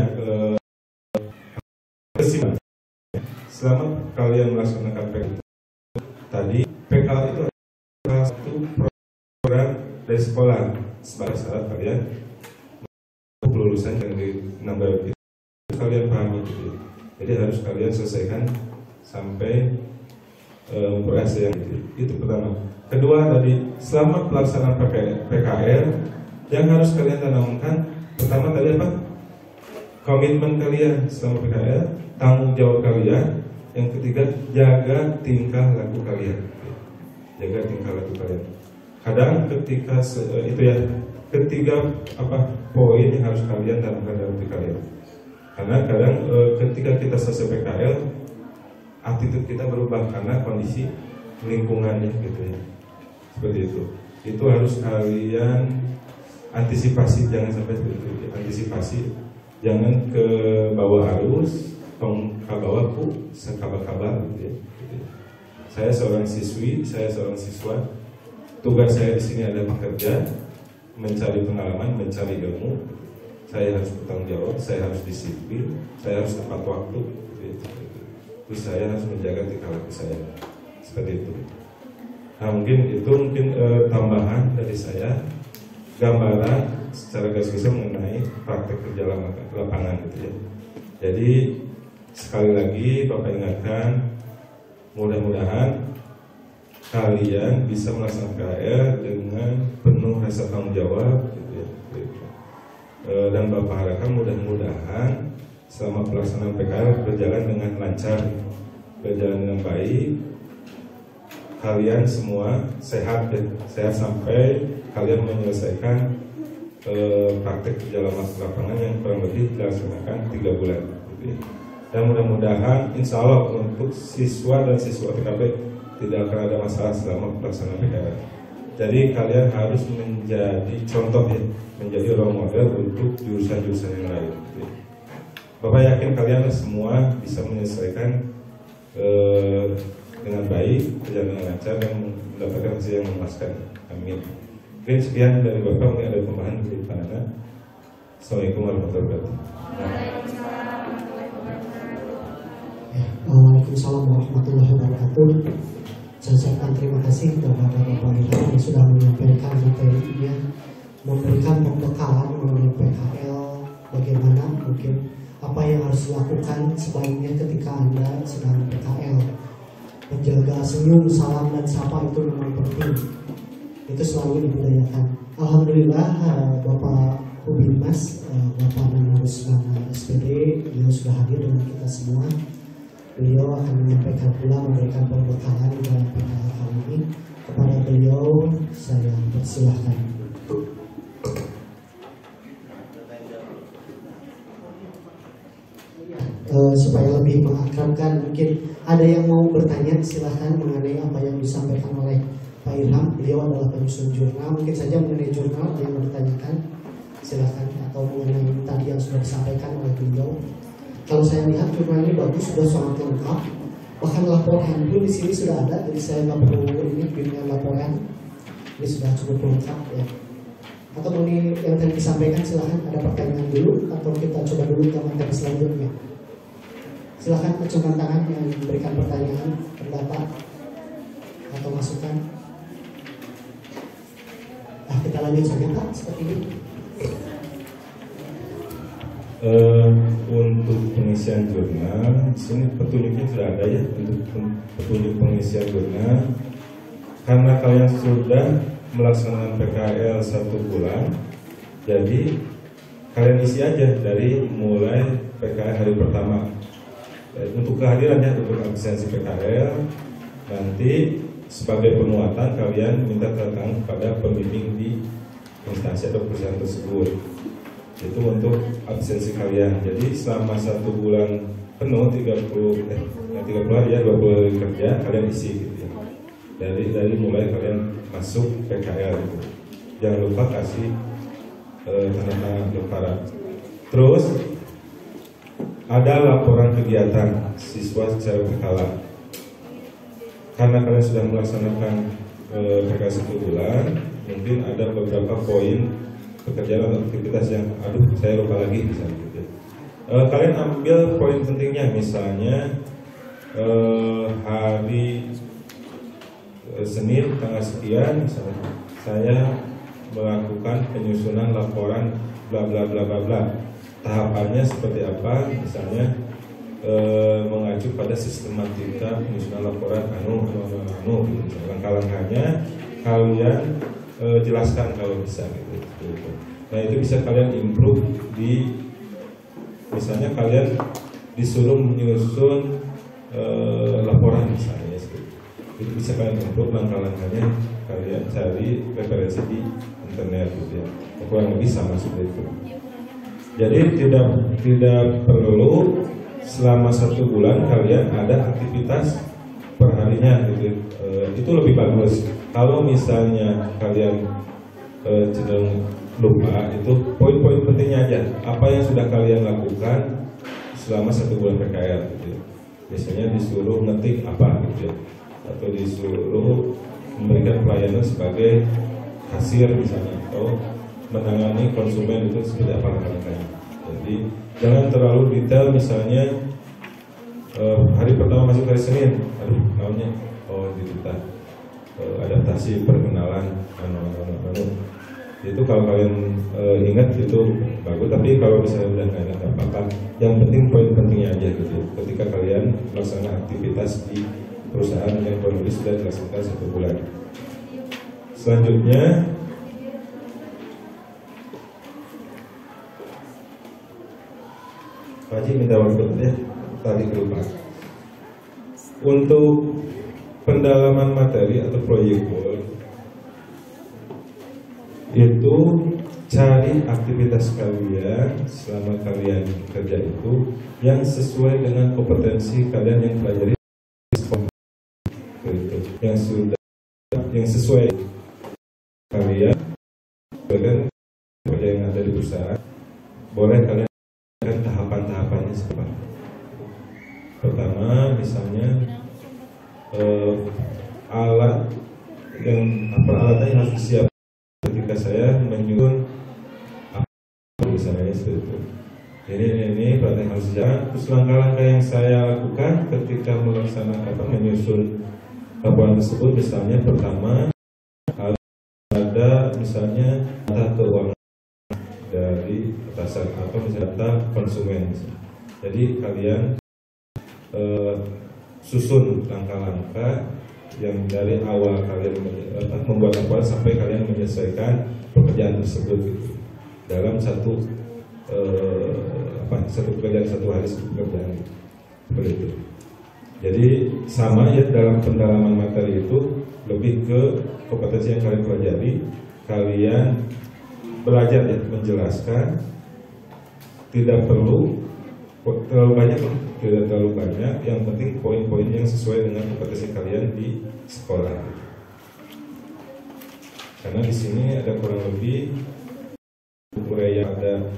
kesimpulan, selama kalian melaksanakan PK tadi, PK itu adalah satu program dari sekolah sebagai syarat kalian kelulusan yang di 16 itu kalian pahami gitu. Jadi harus kalian selesaikan sampai berhasil yang itu pertama. Kedua tadi, selama pelaksanaan PKL yang harus kalian tanamkan, pertama tadi apa? Komitmen kalian selama PKL, tanggung jawab kalian. Yang ketiga, jaga tingkah laku kalian. Jaga tingkah laku kalian. Kadang ketika itu ya, ketiga poin yang harus kalian tanamkan dalam diri kalian. Karena kadang ketika kita selesai PKL, attitude kita berubah karena kondisi lingkungannya gitu ya. Seperti itu. Itu harus kalian antisipasi, jangan sampai seperti itu. Antisipasi, jangan ke bawah arus, kabawaku sekabar-kabar gitu ya. Saya seorang siswi, saya seorang siswa. Tugas saya di sini adalah bekerja, mencari pengalaman, mencari ilmu. Saya harus bertanggung jawab, saya harus disiplin, saya harus tepat waktu gitu ya. Terus saya harus menjaga tingkah laku saya. Seperti itu. Nah mungkin itu tambahan dari saya, gambaran secara garis besar mengenai praktek kerja lapangan gitu ya. Jadi sekali lagi Bapak ingatkan, mudah-mudahan kalian bisa melaksanakan PKL dengan penuh rasa tanggung jawab gitu ya. Dan Bapak harapkan mudah-mudahan selama pelaksanaan PKL berjalan dengan lancar, berjalan dengan baik. Kalian semua sehat sampai kalian menyelesaikan praktek kerja lapangan yang kurang lebih dilaksanakan 3 bulan gitu ya. Dan mudah-mudahan insya Allah untuk siswa dan siswa TKP tidak akan ada masalah selama pelaksanaan PKL. Jadi kalian harus menjadi contoh ya, menjadi role model untuk jurusan-jurusan yang lain gitu ya. Bapak yakin kalian semua bisa menyelesaikan dengan baik, berjalan dengan lancar dan mendapatkan hasil yang memuaskan. Amin. Mungkin sekian dari Bapak, mungkin ada tambahan dari Pak Nana. Assalamualaikum warahmatullahi wabarakatuh. Waalaikumsalam warahmatullahi wabarakatuh. Saya ucapkan terima kasih kepada Bapak Ilham yang sudah menyampaikan materinya, memberikan pembekalan mengenai PKL, bagaimana mungkin apa yang harus dilakukan sebaiknya ketika Anda sedang PKL. Menjaga senyum, salam dan sapa itu memang penting. Itu selalu dibudayakan. Alhamdulillah Bapak Hubimas, Bapak Nana Rusmana SPD, beliau sudah hadir dengan kita semua. Beliau akan menyampaikan pula, memberikan pembekalan dalam PKL kali ini. Kepada beliau saya persilahkan. Supaya lebih mengakrabkan, mungkin ada yang mau bertanya, silahkan mengenai apa yang disampaikan oleh Pak Ilham. Beliau adalah penyusun jurnal, mungkin saja mengenai jurnal ada yang bertanyakan. Silakan, atau mengenai tadi yang sudah disampaikan oleh beliau. Kalau saya lihat jurnal ini bagus, sudah sangat lengkap. Bahkan laporan pun di sini sudah ada, jadi saya nggak perlu ini dengan laporan. Ini sudah cukup lengkap ya. Atau ini yang tadi disampaikan, silakan ada pertanyaan dulu atau kita coba dulu ke materi selanjutnya. Silakan acungkan tangan yang memberikan pertanyaan, pendapat atau masukan. Nah, kita lanjut saja Pak, seperti ini. Untuk pengisian jurnal, di sini petunjuknya sudah ada ya untuk petunjuk pengisian jurnal. Karena kalian sudah melaksanakan PKL 1 bulan, jadi kalian isi aja dari mulai PKL hari pertama. Untuk kehadiran ya, untuk absensi PKL, nanti sebagai penguatan kalian minta keterangan kepada pembimbing di instansi atau perusahaan tersebut. Itu untuk absensi kalian. Jadi selama 1 bulan penuh 30 hari ya, 20 hari kerja kalian isi gitu ya. Dari mulai kalian masuk PKL gitu. Jangan lupa kasih tanda tangan lebaran. Terus ada laporan kegiatan siswa secara berkala. Karena kalian sudah melaksanakan PKL 1 bulan, mungkin ada beberapa poin pekerjaan atau aktivitas yang saya lupa lagi misalnya gitu. Kalian ambil poin pentingnya, misalnya hari Senin tanggal sekian misalnya saya melakukan penyusunan laporan bla bla bla bla bla. Tahapannya seperti apa, misalnya mengacu pada sistematika penyusunan laporan gitu. Langkah-langkahnya kalian jelaskan kalau bisa gitu. Nah itu bisa kalian improve di, misalnya kalian disuruh menyusun laporan misalnya, itu bisa kalian improve langkah-langkahnya, kalian cari referensi di internet gitu ya. Kurang lebih sama seperti itu. Jadi tidak perlu selama 1 bulan kalian ada aktivitas perharinya gitu. Itu lebih bagus. Kalau misalnya kalian cenderung lupa, itu poin-poin pentingnya aja. Apa yang sudah kalian lakukan selama 1 bulan PKL gitu. Biasanya disuruh ngetik apa gitu ya, atau disuruh memberikan pelayanan sebagai kasir misalnya, atau menangani konsumen, itu seperti apa langkah-langkahnya. Jadi jangan terlalu detail, misalnya hari pertama masuk hari Senin, namanya digital adaptasi perkenalan itu kalau kalian ingat itu bagus, tapi kalau misalnya udah nggak ingat apa-apa, yang penting poin pentingnya aja gitu. Ketika kalian melaksanakan aktivitas di perusahaan yang kurang lebih sudah dilaksanakan 1 bulan. Selanjutnya Pak Haji minta waktu ya, tadi lupa. Untuk pendalaman materi atau proyek work, itu cari aktivitas kalian selama kalian kerja itu yang sesuai dengan kompetensi kalian yang pelajari, yang sesuai kalian dengan kerja yang ada di perusahaan. Boleh kalian tahapan-tahapannya seperti pertama, misalnya alat yang alatnya yang harus disiapkan ketika saya menyusun misalnya seperti itu. Jadi ini perhatian harus dijalankan. Terus langkah-langkah yang saya lakukan ketika melaksanakan menyusun laporan tersebut, misalnya pertama ada misalnya data keuangan dari atasan atau misalnya data konsumen. Jadi kalian susun langkah-langkah yang dari awal kalian membuat laporan sampai kalian menyelesaikan pekerjaan tersebut gitu. Dalam satu pekerjaan, 1 hari pekerjaan seperti itu. Jadi sama ya, dalam pendalaman materi itu lebih ke kompetensi yang kalian pelajari, kalian belajar ya menjelaskan, tidak perlu terlalu banyak, tidak terlalu banyak, yang penting poin-poin yang sesuai dengan kompetensi kalian di sekolah. Karena di sini ada kurang lebih uraian ada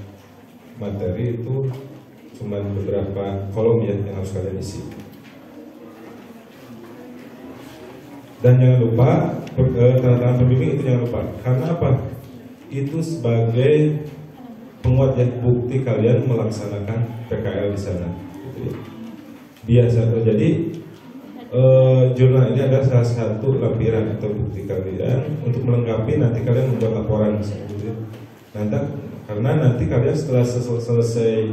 materi itu cuma beberapa kolom ya yang harus kalian isi. Dan jangan lupa tanda tangan pembimbing itu jangan lupa. Karena apa? Itu sebagai penguat ya, bukti kalian melaksanakan PKL di sana. Gitu ya. Biasa terjadi jurnal ini adalah salah satu lampiran atau bukti kalian untuk melengkapi nanti kalian membuat laporan misalnya, gitu ya. Karena nanti kalian setelah selesai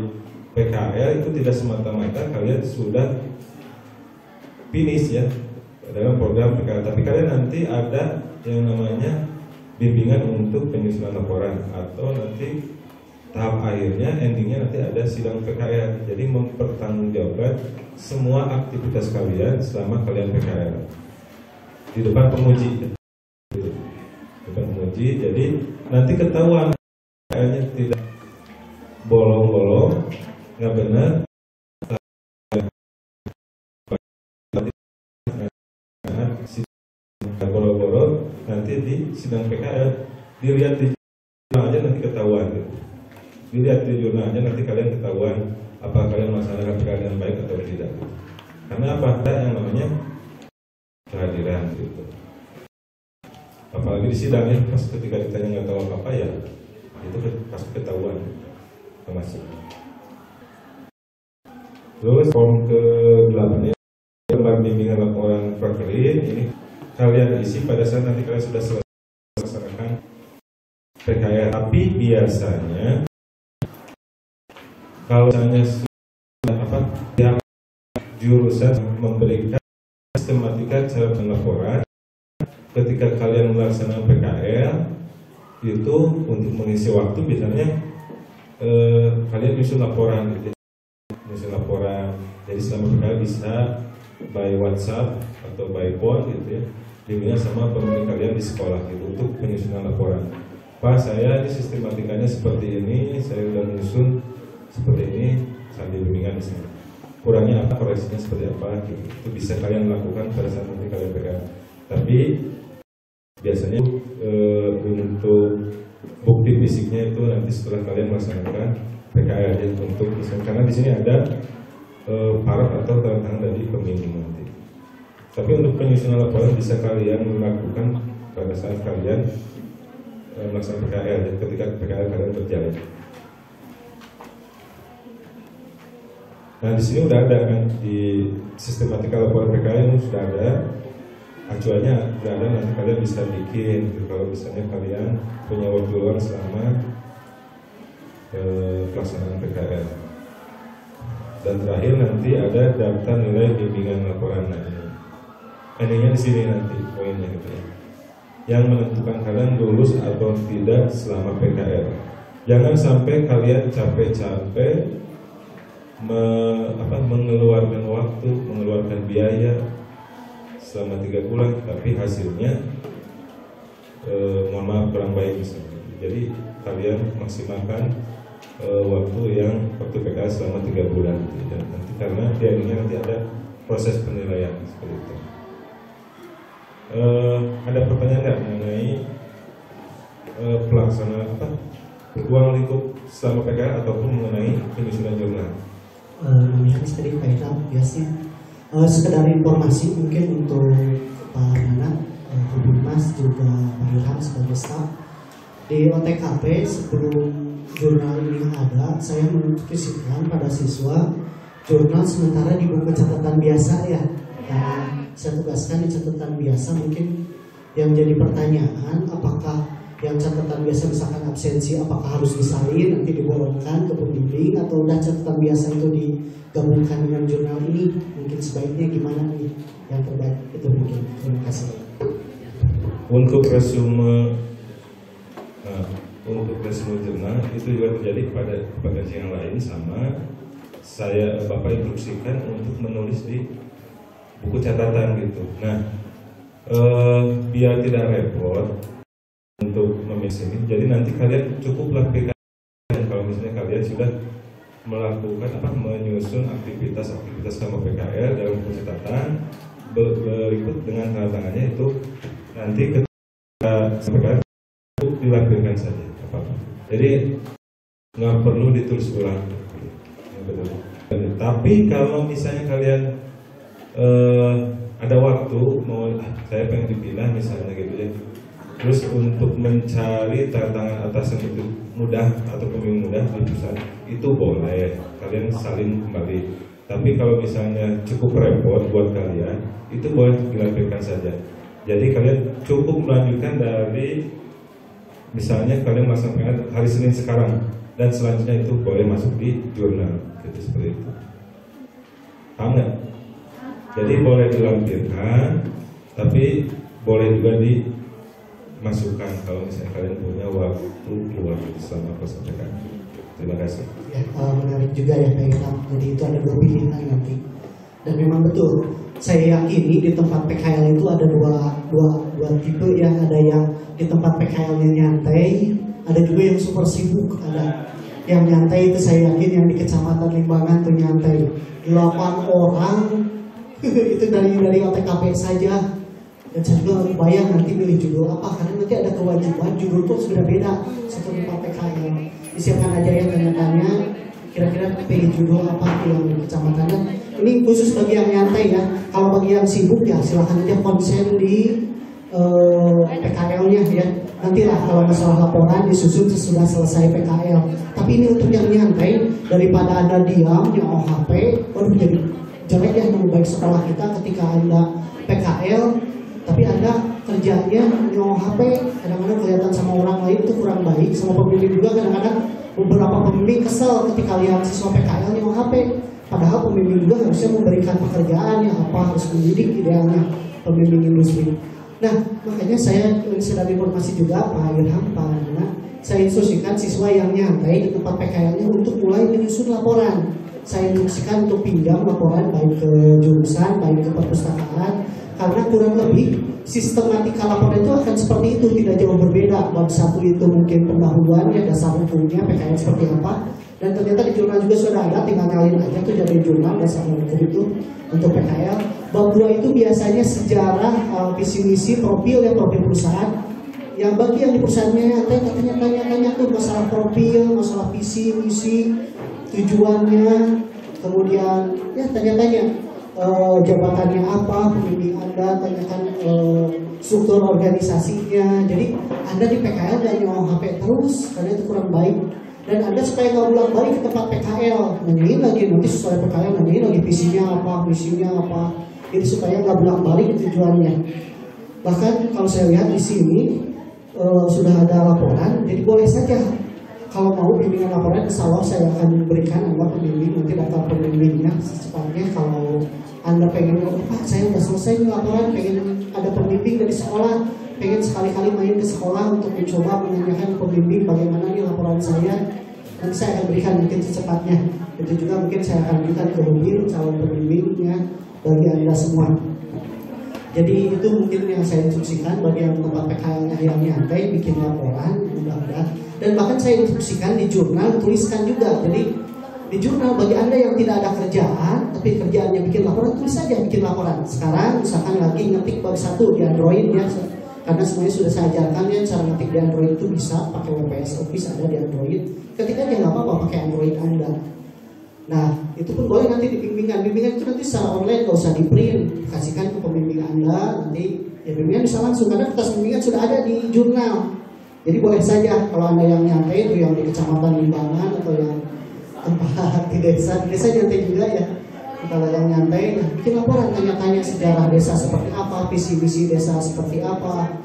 PKL itu tidak semata-mata kalian sudah finish ya dalam program PKL, tapi kalian nanti ada yang namanya bimbingan untuk penyusunan laporan, atau nanti tahap akhirnya, endingnya nanti ada sidang PKL. Jadi mempertanggungjawabkan semua aktivitas kalian selama kalian PKL di depan penguji. Di depan penguji, jadi nanti ketahuan PKL-nya tidak bolong-bolong, nggak benar, bolong-bolong, nanti di sidang PKL dilihat di jurnalnya nanti ketahuan gitu. Dilihat di jurnalnya nanti kalian ketahuan apakah kalian melaksanakan PKL dengan baik atau tidak. Karena apa? Ada yang namanya kehadiran gitu. Apalagi di sidang ya, pas ketika ditanya nggak tahu apa ya, itu pasti ketahuan masuk. Terus form ke-8 ini lembar bimbingan laporan prakerin ini kalian isi pada saat nanti kalian sudah selesai melaksanakan PKL. Tapi biasanya kalau misalnya sudah yang jurusan memberikan sistematika cara pelaporan ketika kalian melaksanakan PKL itu untuk mengisi waktu biasanya kalian nyusun laporan gitu. Nyusun laporan, jadi selama PKL bisa by WhatsApp atau by phone gitu ya, dibimbing sama pembimbing kalian di sekolah gitu untuk penyusunan laporan. Pak, saya ini sistematikanya seperti ini, saya sudah menyusun seperti ini, sambil bimbingan di sini. Kurangnya apa, koreksinya seperti apa gitu. Itu bisa kalian lakukan pada saat nanti kalian PKL. Tapi biasanya untuk bukti fisiknya itu nanti setelah kalian melaksanakan PKL ya, untuk misalnya, karena di sini ada paraf atau tanda tangan dari pembimbing nanti. Tapi untuk penyusunan laporan bisa kalian melakukan pada saat kalian melaksanakan PKL ya, ketika PKL kalian berjalan. Nah di sini udah ada kan di sistematika laporan PKL sudah ada acuannya, udah ada, nanti kalian bisa bikin gitu, kalau misalnya kalian punya waktu luang selama pelaksanaan PKL. Dan terakhir nanti ada daftar nilai bimbingan laporan. Nah ini di sini nanti poinnya gitu ya, yang menentukan kalian lulus atau tidak selama PKL. Jangan sampai kalian capek-capek mengeluarkan waktu, mengeluarkan biaya selama 3 bulan, tapi hasilnya mohon maaf kurang baik misalnya. Jadi kalian maksimalkan waktu PKL selama 3 bulan gitu. Dan nanti karena diakhirnya nanti ada proses penilaian seperti itu. Ada pertanyaan nggak mengenai pelaksanaan ruang lingkup selama PKL ataupun mengenai penyusunan jurnal? Yang tadi Pak Ilham biasanya sekedar informasi mungkin untuk Pak Nana, Humas juga Pak Ilham sebagai staf di OTKP. Sebelum jurnal ini ada, saya menginstruksikan pada siswa jurnal sementara di buku catatan biasa ya. Saya tugaskan di catatan biasa. Mungkin yang jadi pertanyaan, apakah yang catatan biasa misalkan absensi apakah harus disalin nanti dibolongkan ke pembimbing, atau udah catatan biasa itu digabungkan dengan jurnal ini? Mungkin sebaiknya gimana nih yang terbaik itu mungkin. Terima kasih. Untuk resume jurnal itu juga terjadi pada yang lain, sama saya Bapak instruksikan untuk menulis di buku catatan gitu. Nah biar tidak repot untuk memilih ini, jadi nanti kalian cukuplah PKL kalau misalnya kalian sudah melakukan menyusun aktivitas sama PKL dalam buku catatan berikut dengan tanda tangannya, itu nanti ketika PKL dilampirkan saja apa-apa. Jadi nggak perlu ditulis ulang. Ya, betul. Tapi kalau misalnya kalian ada waktu mau saya pengen dipindah misalnya gitu ya, terus untuk mencari tantangan atasan itu mudah atau pembimbing mudah di perusahaan itu boleh kalian saling kembali. Tapi kalau misalnya cukup repot buat kalian, itu boleh dilampirkan saja. Jadi kalian cukup melanjutkan dari misalnya kalian melaksanakan hari Senin sekarang dan selanjutnya itu boleh masuk di jurnal, gitu seperti itu. Paham nggak? Jadi boleh dilampirkan, tapi boleh juga dimasukkan kalau misalnya kalian punya waktu luang selama proses PKL. Terima kasih. Ya, menarik juga ya Pak Ilham. Jadi itu ada dua pilihan nanti. Dan memang betul, saya yakini di tempat PKL itu ada dua tipe ya. Ada yang di tempat PKL-nya nyantai, ada juga yang super sibuk. Ada yang nyantai itu saya yakin yang di Kecamatan Limbangan tuh nyantai 8 orang itu dari OTKP saja. Dan saya juga lagi bayang nanti milih judul apa, karena nanti ada kewajiban judul itu sudah beda satu tempat PKL. Disiapkan aja ya tanya-tanya, kira-kira pilih judul apa yang di kecamatannya. Ini khusus bagi yang nyantai ya. Kalau bagi yang sibuk ya silahkan aja konsen di PKL-nya ya. Nantilah kalau masalah laporan disusun sesudah selesai PKL. Tapi ini untuk yang nyantai, daripada Anda diam yang OHP, waduh jadi jelek ya nama baik sekolah kita ketika Anda PKL tapi Anda kerjanya nyawa HP, kadang-kadang kelihatan sama orang lain itu kurang baik, sama pembimbing juga kadang-kadang beberapa pembimbing kesel ketika lihat siswa PKL nyawa HP, padahal pembimbing juga harusnya memberikan pekerjaan yang apa, harus mendidik idealnya pembimbing industri. Nah, makanya saya sedang informasi juga Pak Ilham, Pak Nana, saya instruksikan siswa yang nyantai di tempat PKL-nya untuk mulai menyusun laporan. Saya instruksikan untuk pinjam laporan baik ke jurusan, baik ke perpustakaan, karena kurang lebih sistematika laporan itu akan seperti itu, tidak jauh berbeda. Bab 1 itu mungkin pendahuluan ya, dasar hukumnya PKL seperti apa, dan ternyata di jurnal juga sudah ada, tinggal nyalin aja tuh jadi jurnal dasar hukum itu untuk PKL. Bab 2 itu biasanya sejarah, visi misi, profil ya, profil perusahaan. Yang bagi yang di perusahaannya katanya tanya-tanya tuh masalah profil, masalah visi misi, tujuannya, kemudian ya tanya-tanya jabatannya apa, pembimbing Anda, tanyakan struktur organisasinya. Jadi Anda di PKL dan nyawa HP terus, karena itu kurang baik. Dan Anda supaya nggak ulang balik ke tempat PKL, nanyain lagi nanti sesuai PKL, nanyain lagi visinya apa, misinya apa, itu supaya nggak ulang balik tujuannya. Bahkan kalau saya lihat di sini sudah ada laporan, jadi boleh saja kalau mau bimbingan laporan, insya Allah saya akan berikan Anda pembimbing, nanti daftar pembimbingnya secepatnya. Kalau Anda pengen, Pak saya udah selesai nih laporan, pengen ada pembimbing dari sekolah, pengen sekali-kali main ke sekolah untuk mencoba menanyakan pembimbing bagaimana nih laporan saya, nanti saya akan berikan mungkin secepatnya. Itu juga mungkin saya akan berikan ke calon pembimbingnya bagi Anda semua. Jadi itu mungkin yang saya instruksikan bagi yang tempat PKL-nya yang nyantai, bikin laporan mudah-mudahan. Dan bahkan saya instruksikan di jurnal tuliskan juga. Jadi di jurnal bagi Anda yang tidak ada kerjaan tapi kerjaannya bikin laporan, tulis saja bikin laporan. Sekarang misalkan lagi ngetik bab 1 di Android ya, karena semuanya sudah saya ajarkan ya cara ngetik di Android itu bisa pakai WPS Office ada di Android. Ketika dia nggak apa-apa pakai Android Anda. Nah, itu pun boleh nanti di bimbingan. Bimbingan itu nanti secara online, nggak usah di print, kasihkan ke pembimbing Anda. Nanti ya bimbingan bisa langsung, karena kertas bimbingan sudah ada di jurnal. Jadi boleh saja kalau Anda yang nyantai itu yang di Kecamatan Limbangan atau yang tempat di desa nyantai juga ya. Kalau yang nyantai, nah, bikin laporan, tanya-tanya sejarah desa seperti apa, visi misi desa seperti apa.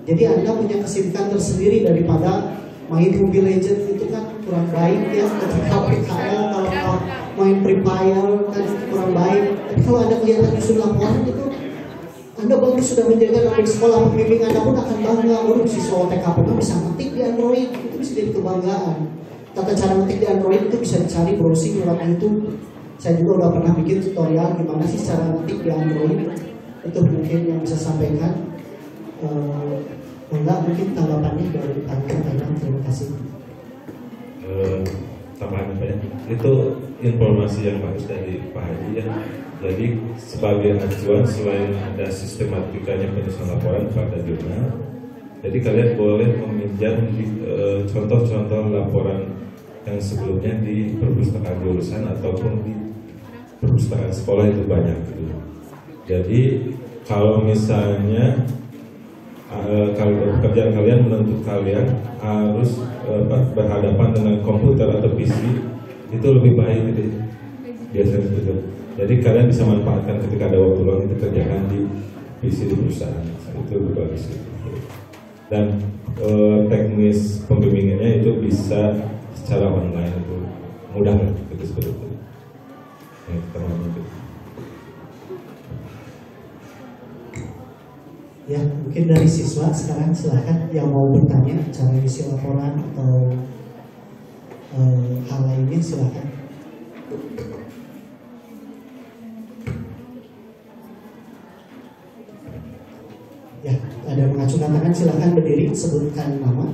Jadi Anda punya kesibukan tersendiri daripada main Mobile Legends itu kan kurang baik ya, ketika PKL kalau main Free Fire kan kurang baik. Tapi kalau Anda kelihatan nyusun laporan itu Anda bagus sudah menjaga nama sekolah, pembimbing Anda pun akan bangga. Oh, siswa TKP itu bisa ngetik di Android, itu bisa jadi kebanggaan. Tata cara ngetik di Android itu bisa dicari browsing lewat YouTube. Saya juga udah pernah bikin tutorial gimana sih cara ngetik di Android. Itu mungkin yang bisa sampaikan. Enggak, mungkin tanggapannya dari Pak. Terima kasih. Tambahan apa ya? Itu informasi yang bagus dari Pak Haji ya. Jadi sebagai acuan selain ada sistematikanya penyusunan laporan pada jurnal, jadi kalian boleh meminjam contoh-contoh laporan yang sebelumnya di perpustakaan jurusan ataupun di perpustakaan sekolah itu banyak gitu. Jadi kalau misalnya kalau pekerjaan kalian menuntut kalian harus berhadapan dengan komputer atau PC, itu lebih baik gitu biasanya gitu. Jadi kalian bisa manfaatkan ketika ada waktu luang itu kerjakan di PC di perusahaan, itu lebih bagus gitu. Dan teknis pembimbingannya itu bisa secara online, itu mudah lah gitu seperti itu. Gitu. Ya, mungkin dari siswa sekarang silahkan yang mau bertanya cara isi laporan atau hal lainnya silahkan. Ya, ada mengacungkan tangan silahkan berdiri sebutkan nama.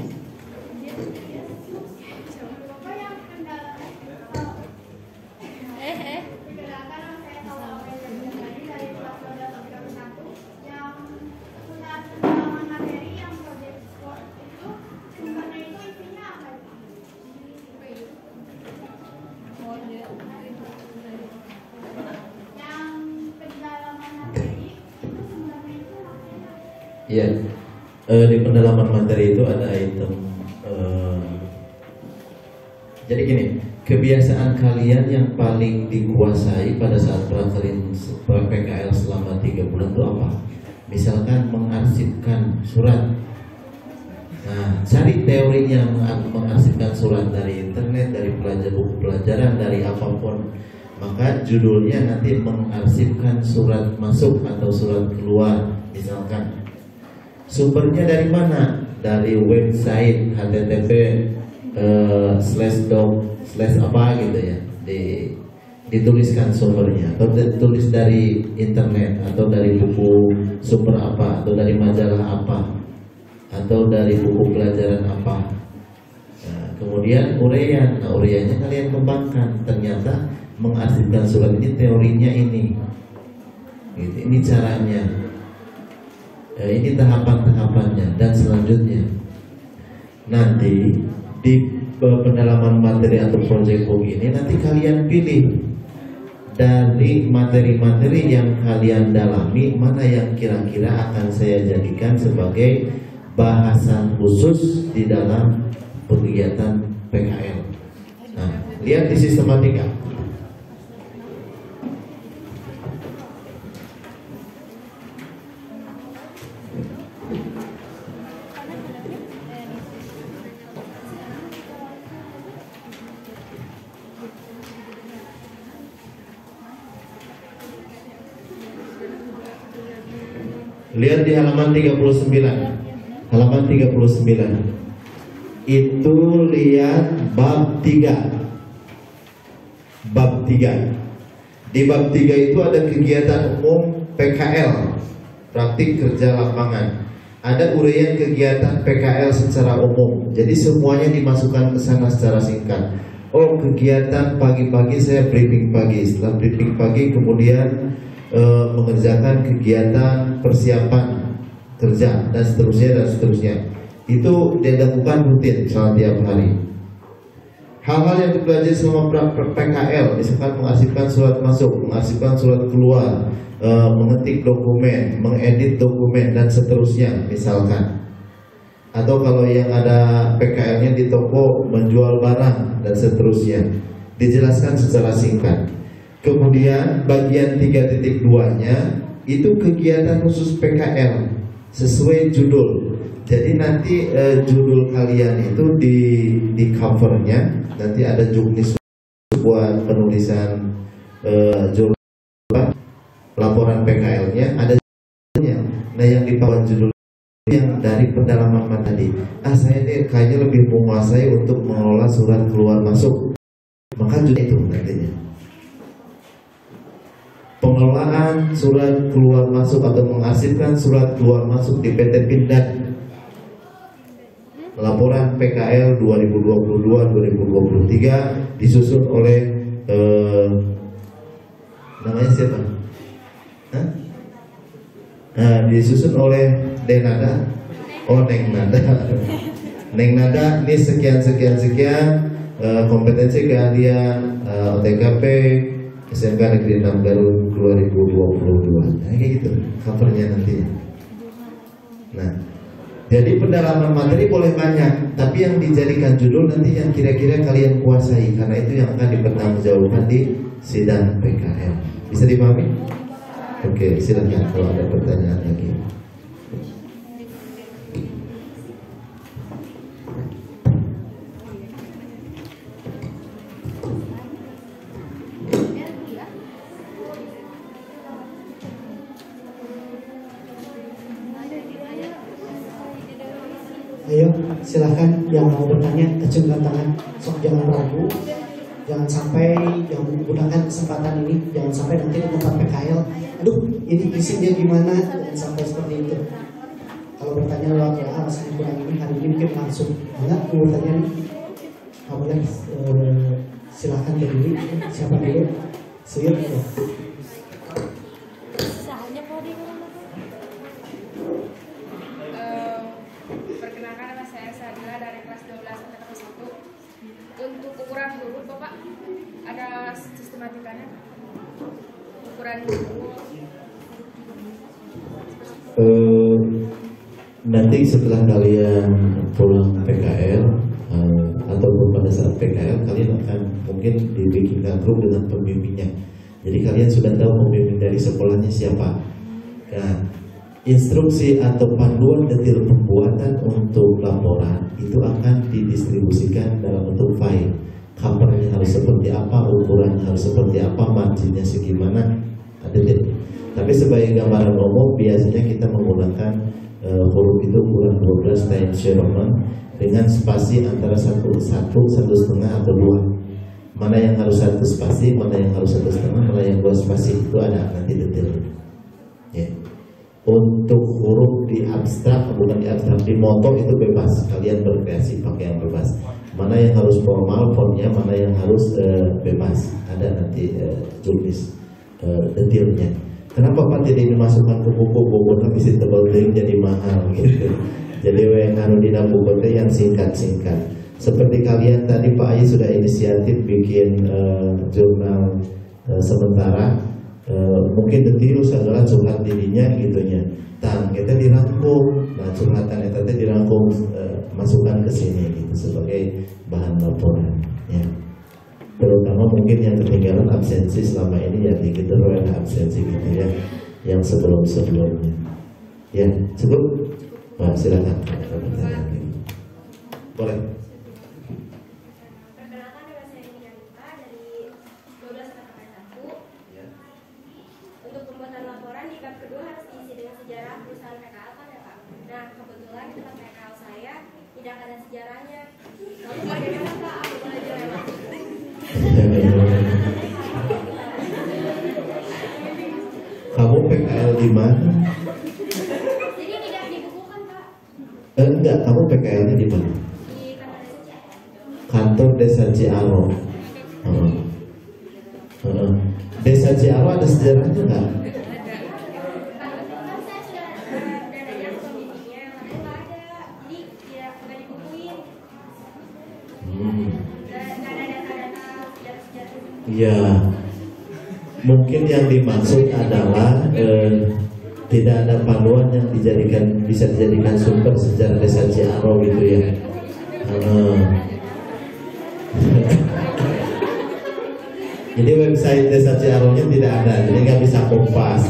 Ya, di pendalaman materi itu ada item. Jadi gini, kebiasaan kalian yang paling dikuasai pada saat prakterin PKL selama 3 bulan itu apa? Misalkan mengarsipkan surat. Nah, cari teorinya mengarsipkan surat dari internet, dari buku pelajaran, dari apapun. Maka judulnya nanti mengarsipkan surat masuk atau surat keluar, misalkan. Sumbernya dari mana? Dari website http://apa gitu ya. Dituliskan sumbernya, atau ditulis dari internet, atau dari buku sumber apa, atau dari majalah apa, atau dari buku pelajaran apa. Nah, kemudian uraian, uraiannya kalian kembangkan. Ternyata mengarsipkan surat ini teorinya ini, gitu. Ini caranya. Ini tahapan-tahapannya dan selanjutnya nanti di pendalaman materi atau project book ini nanti kalian pilih dari materi-materi yang kalian dalami mana yang kira-kira akan saya jadikan sebagai bahasan khusus di dalam kegiatan PKL. Nah, lihat di sistematika. Lihat di halaman 39. Halaman 39. Itu lihat bab 3. Bab 3. Di bab 3 itu ada kegiatan umum PKL, praktik kerja lapangan. Ada uraian kegiatan PKL secara umum. Jadi semuanya dimasukkan ke sana secara singkat. Oh, kegiatan pagi-pagi saya briefing pagi. Setelah briefing pagi kemudian mengerjakan kegiatan persiapan kerja dan seterusnya. Itu dilakukan rutin selama tiap hari. Hal-hal yang dipelajari selama PKL, misalkan mengarsipkan surat masuk, mengarsipkan surat keluar, mengetik dokumen, mengedit dokumen dan seterusnya, misalkan. Atau kalau yang ada PKL-nya di toko menjual barang dan seterusnya, dijelaskan secara singkat. Kemudian bagian 3.2-nya itu kegiatan khusus PKL sesuai judul. Jadi nanti judul kalian itu di covernya nanti ada juknis buat penulisan judul laporan PKL-nya ada judulnya. Nah, yang di bawah judul yang dari pendalaman materi. Saya ini kayaknya lebih menguasai untuk mengelola surat keluar masuk. Maka judul itu nantinya. Pengelolaan surat keluar masuk atau mengarsipkan surat keluar masuk di PT Pindad. Laporan PKL 2022-2023 disusun oleh namanya siapa? Disusun oleh Denada. Oh, Neng Nada. Neng Nada ini sekian kompetensi keahlian OTKP SMK Negeri 6 Garut 2022. Nah, kayak gitu covernya nantinya. Nah, jadi pendalaman materi boleh banyak, tapi yang dijadikan judul nanti yang kira-kira kalian kuasai, karena itu yang akan dipertanggungjawabkan di sidang PKL. Bisa dipahami? Oke, silakan kalau ada pertanyaan lagi. Ayo, silahkan yang mau bertanya, acungkan tangan, sok jangan ragu, jangan sampai yang menggunakan kesempatan ini, jangan sampai nanti di tempat PKL, aduh ini isinya gimana, jangan sampai seperti itu. Kalau bertanya lewat WA masih kurang ini, hari ini mungkin langsung, enggak, bertanya nih, boleh silahkan berdiri, siapa dulu, siap ya. Perkenalkan, nama saya Sadila dari kelas 12 angkatan 1. Untuk ukuran huruf, Bapak, ada sistematikanya? Ukuran huruf. Nanti setelah kalian pulang PKL ataupun pada saat PKL, kalian akan mungkin dibikinkan grup dengan pembimbingnya. Jadi kalian sudah tahu pembimbing dari sekolahnya siapa. Nah, instruksi atau panduan detail pembuatan untuk laporan itu akan didistribusikan dalam bentuk file. Covernya harus seperti apa, ukurannya harus seperti apa, marginnya segimana, detail. Tapi sebagai gambaran umum biasanya kita menggunakan huruf itu ukuran 12 Times New Roman dengan spasi antara 1, 1,5 atau 2. Mana yang harus 1 spasi, mana yang harus 1,5, mana yang 2 spasi, itu ada nanti detail. Ya. Untuk huruf di abstrak, bukan di abstrak, di moto itu bebas, kalian berkreasi pakai yang bebas. Mana yang harus formal fontnya, mana yang harus bebas, ada nanti tulis detailnya. Kenapa Pak tidak dimasukkan ke buku tapi si tebal jadi mahal gitu. Jadi yang harus di buku yang singkat-singkat. Seperti kalian tadi Pak Ayi sudah inisiatif bikin jurnal sementara. Mungkin detail adalah curhat dirinya gitunya. Tan kita dirangkum, nah curhatan itu dirangkum masukkan ke sini gitu sebagai bahan laporan. Ya. Terutama mungkin yang ketinggalan absensi selama ini ya gitu absensi gitu ya, yang sebelumnya. Ya cukup. Pak silakan. Boleh. Kamu PKL di mana? Jadi tidak dibukukan, Pak. Enggak, kamu PKL-nya di mana? Di Kantor Desa Ciaro. Desa Ciaro ada sejarahnya enggak? Kan saya sudah nanya ke pembimbingnya, tapi nggak ada. Jadi nggak dibukuin. Nggak ada data-data sejarah-sejarah. Ya, mungkin yang dimaksud adalah tidak ada panduan yang bisa dijadikan sumber sejarah Desa Ciaro gitu ya. Jadi website Desa Ciaro-nya tidak ada, jadi nggak bisa kompas.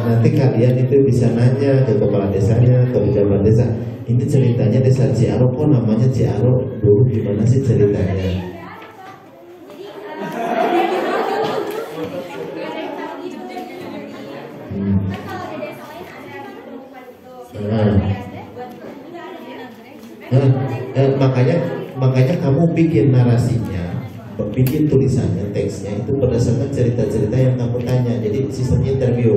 Nanti kalian itu bisa nanya ke kepala desanya, ke pejabat desa. Ini ceritanya Desa Ciaro, kok namanya Ciaro? Dulu gimana sih ceritanya? Makanya kamu bikin narasinya, bikin tulisannya, teksnya itu berdasarkan cerita-cerita yang kamu tanya. Jadi sistemnya interview,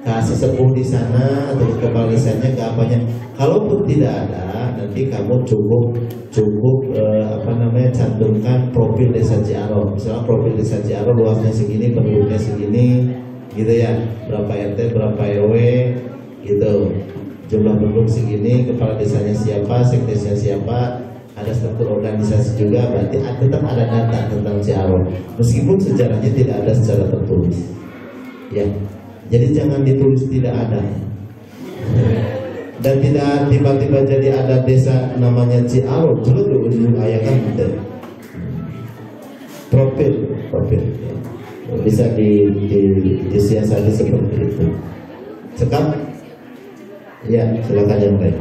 kasih sepuh di sana atau ke kepala desanya, ke apanya. Kalaupun tidak ada, nanti kamu cukup cantumkan profil Desa Ciaro. Misalnya profil Desa Ciaro luasnya segini, penduduknya segini, gitu ya. Berapa RT, berapa RW, gitu. Jumlah penduduk segini, kepala desanya siapa, sektesnya siapa, ada struktur organisasi juga, berarti tetap ada data tentang Ciaroh, meskipun sejarahnya tidak ada secara tertulis. Ya, jadi jangan ditulis tidak ada. Dan tidak tiba-tiba jadi ada desa namanya Ciaroh, dulu ayakan gitu. Profil, ya. Bisa disiasati seperti itu. Sekap, ya silakan yang lain.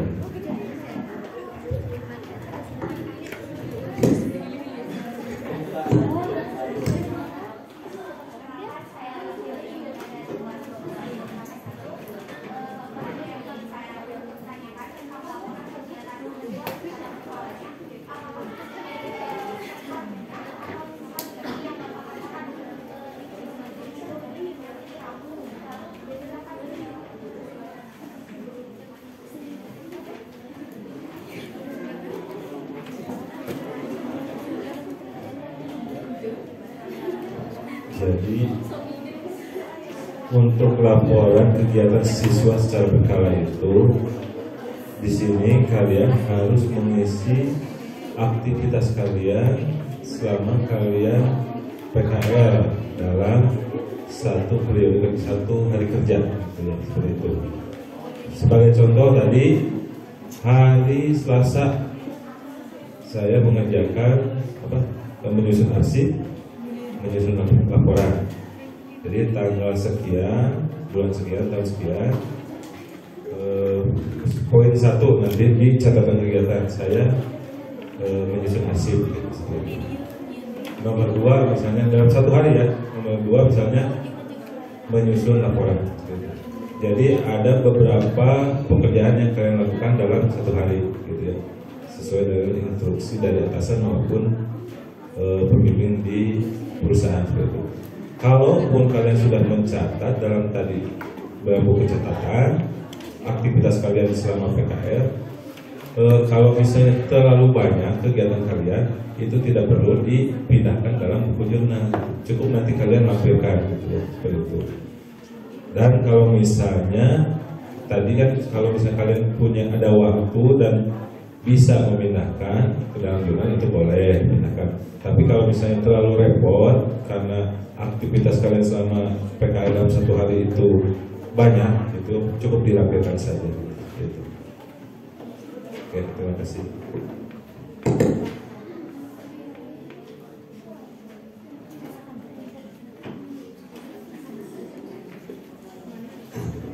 Jadi untuk laporan kegiatan siswa secara berkala itu, di sini kalian harus mengisi aktivitas kalian selama kalian PKL dalam satu periode, satu hari kerja, gitu ya, seperti itu. Sebagai contoh tadi, hari Selasa saya mengerjakan menyusun arsip, menyusun laporan. Jadi tanggal sekian, bulan sekian, tahun sekian, poin 1 nanti di catatan kegiatan saya menyusun arsip. Nomor 2 misalnya dalam satu hari ya, nomor 2 misalnya menyusun laporan. Jadi ada beberapa pekerjaan yang kalian lakukan dalam satu hari, gitu ya, sesuai dengan instruksi dari atasan maupun pemimpin di perusahaan seperti itu. Kalaupun kalian sudah mencatat dalam tadi buku catatan aktivitas kalian selama PKL, kalau misalnya terlalu banyak kegiatan kalian, itu tidak perlu dipindahkan dalam buku jurnal, cukup nanti kalian lampirkan, gitu ya, seperti itu. Dan kalau misalnya tadi kan kalau misalnya kalian punya ada waktu dan bisa memindahkan ke dalam jurnal, itu boleh pindahkan. Tapi kalau misalnya terlalu repot karena aktivitas kalian selama PKL dalam satu hari itu banyak, itu cukup dirapikan saja. Gitu. Oke, terima kasih.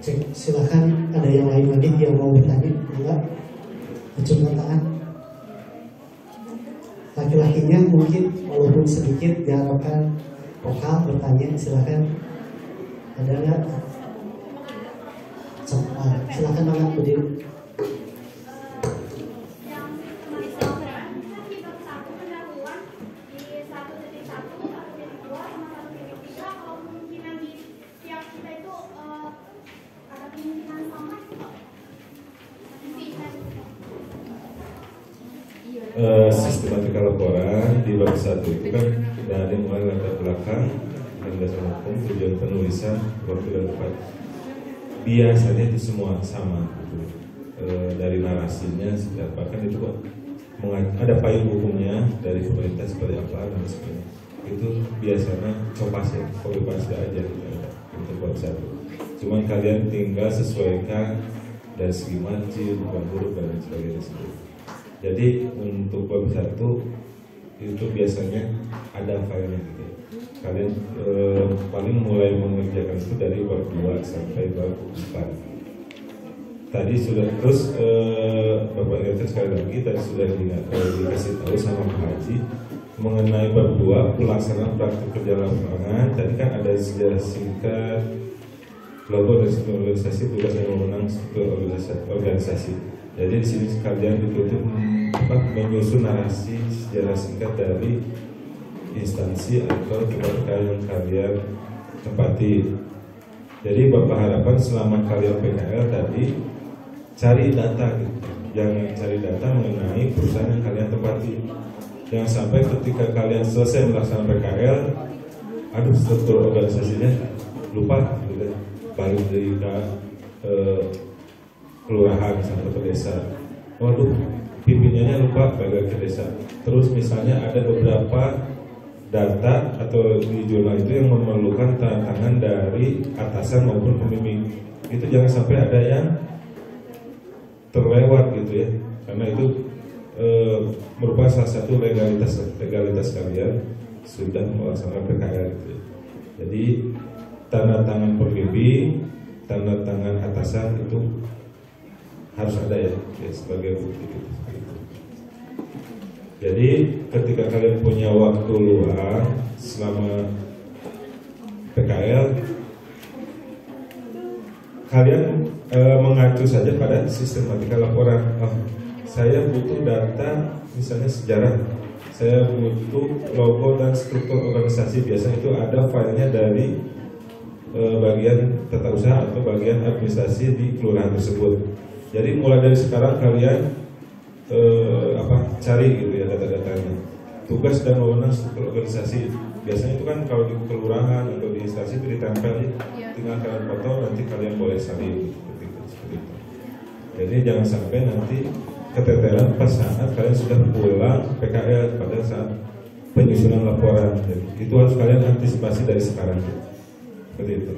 Cek, silakan ada yang lain lagi yang mau bertanya, enggak? Ujung tangan. Laki-lakinya mungkin walaupun sedikit diharapkan vokal bertanya, silakan. Ada nggak? Silakan banget berdiri. Sistematika laporan di bab 1 itu kan dari mulai latar belakang dan dasar hukum, tujuan penulisan, waktu dan tempat. Biasanya itu semua sama, gitu. Dari narasinya siapa kan itu kok ada payung hukumnya dari pemerintah seperti apa dan sebagainya. Itu biasanya copas ya, copy paste aja gitu, untuk bab 1. Cuman kalian tinggal sesuaikan dari segi majil, bukan huruf dan sebagainya. Jadi untuk bab 1 itu biasanya ada filenya gitu. Kalian paling mulai mengerjakan itu dari bab 2 sampai bab 4. Tadi sudah terus Bapak Direktur sekali lagi tadi sudah dikasih tahu sama Pak Haji mengenai bab 2 pelaksanaan praktik kerja lapangan. Tadi kan ada sejarah singkat, logo dan struktur organisasi, tugas yang memenang struktur organisasi. Jadi di sini kalian dituntut menyusun narasi sejarah singkat dari instansi atau tempat yang kalian tempati. Jadi Bapak harapan selama kalian PKL tadi cari data, gitu. Jangan cari data mengenai perusahaan yang kalian tempati. Jangan sampai ketika kalian selesai melaksanakan PKL, aduh struktur organisasinya lupa, gitu. Balik dari kelurahan sampai ke desa, waduh pimpinannya lupa balik ke desa. Terus misalnya ada beberapa data atau di jurnal itu yang memerlukan tanda tangan dari atasan maupun pembimbing, itu jangan sampai ada yang terlewat gitu ya, karena itu merupakan salah satu legalitas kalian sudah melaksanakan PKL gitu ya. Jadi tanda tangan pembimbing, tanda tangan atasan itu harus ada ya sebagai bukti gitu. Jadi ketika kalian punya waktu luang selama PKL, kalian mengacu saja pada sistematika laporan. Oh, saya butuh data misalnya sejarah, saya butuh logo dan struktur organisasi. Biasanya itu ada filenya dari bagian tata usaha atau bagian administrasi di kelurahan tersebut. Jadi mulai dari sekarang kalian cari gitu ya data-datanya, tugas dan wewenang struktur organisasi. Biasanya itu kan kalau di kelurahan atau di instansi itu ditempel ya, tinggal kalian foto, nanti kalian boleh salin seperti itu. Jadi jangan sampai nanti keteteran pas saat kalian sudah pulang PKL pada saat penyusunan laporan. Jadi, itu harus kalian antisipasi dari sekarang seperti itu.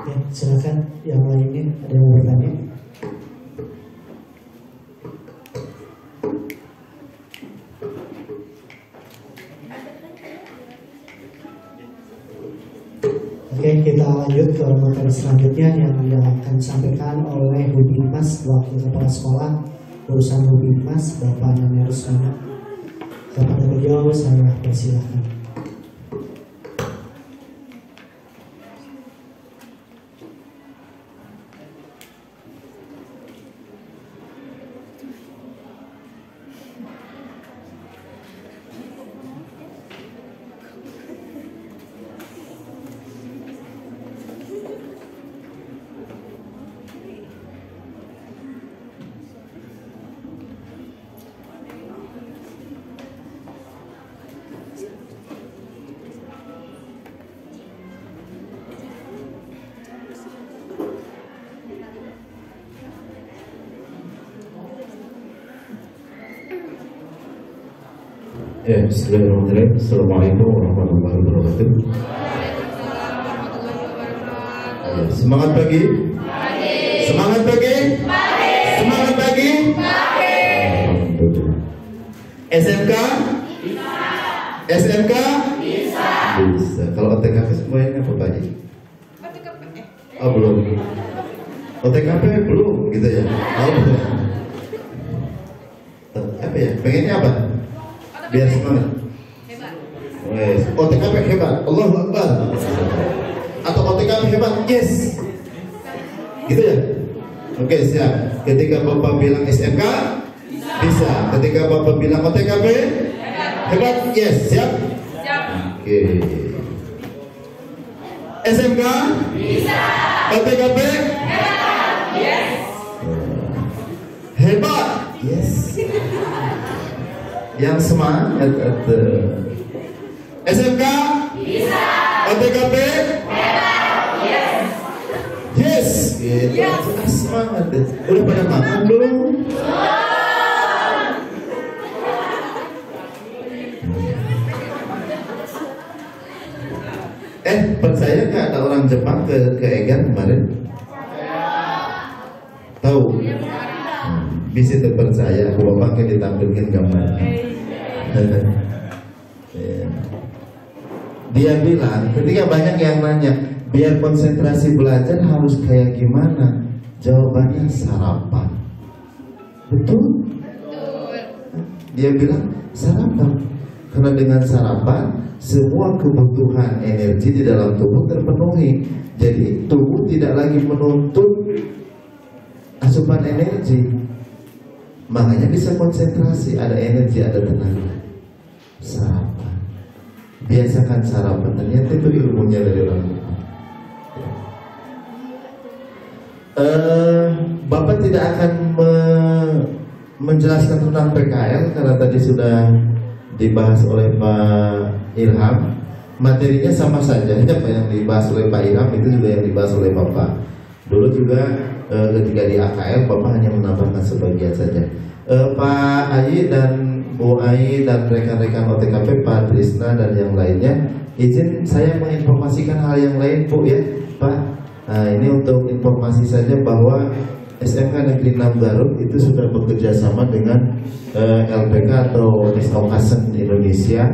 Ya, silakan yang lainnya ada yang mau bertanya. Oke, kita lanjut ke materi selanjutnya yang akan disampaikan oleh Hubimas Wakil Kepala Sekolah Urusan Hubimas Bapak Nana Rusmana. Kepada beliau saya persilahkan. Ya, bismillahirrahmanirrahim. Assalamualaikum warahmatullahi wabarakatuh. Ya, semangat pagi. Semangat pagi. Semangat pagi. Alhamdulillah. SMK? SMK? Bisa. Kalau OTKP semuanya apa Pak Haji? Oh belum. OTKP belum gitu ya? Oh belum. Apa ya? Pengennya apa? Biar semangat. Wes, OTKP hebat. Allahu Akbar. Atau OTKP hebat. Yes. Gitu ya? Oke, siap. Ketika Bapak bilang SMK bisa. Ketika Bapak bilang OTKP hebat. Yes, siap. Oke. SMK bisa. OTKP hebat. Yes. Hebat. Yes. Yang semangat SMK bisa. OTKP hebat. Yes. Yes. Gitu. Yes. Semangat. Udah pada makan belum? Percaya nggak ada orang Jepang ke Egan kemarin? Tahu? Bisa terpercaya, bapaknya ditampilkan gambar. Dia bilang, ketika banyak yang nanya, biar konsentrasi belajar harus kayak gimana? Jawabannya sarapan. Betul? Dia bilang sarapan, karena dengan sarapan semua kebutuhan energi di dalam tubuh terpenuhi. Jadi tubuh tidak lagi menuntut asupan energi, makanya bisa konsentrasi, ada energi, ada tenaga. Sarapan, biasakan sarapan. Ternyata itu ilmunya dari orang Jepang. Bapak tidak akan menjelaskan tentang PKL karena tadi sudah dibahas oleh Pak Ilham. materinya sama saja, apa yang dibahas oleh Pak Ilham itu juga yang dibahas oleh Bapak. Dulu juga ketika di AKL Bapak hanya menambahkan sebagian saja. Pak Ayi dan Bu Ayi dan rekan-rekan OTKP, Pak Trisna dan yang lainnya, izin saya menginformasikan hal yang lain Bu ya Pak. Nah, ini untuk informasi saja bahwa SMK Negeri 6 Garut itu sudah bekerja sama dengan LPK atau Estokasen Indonesia,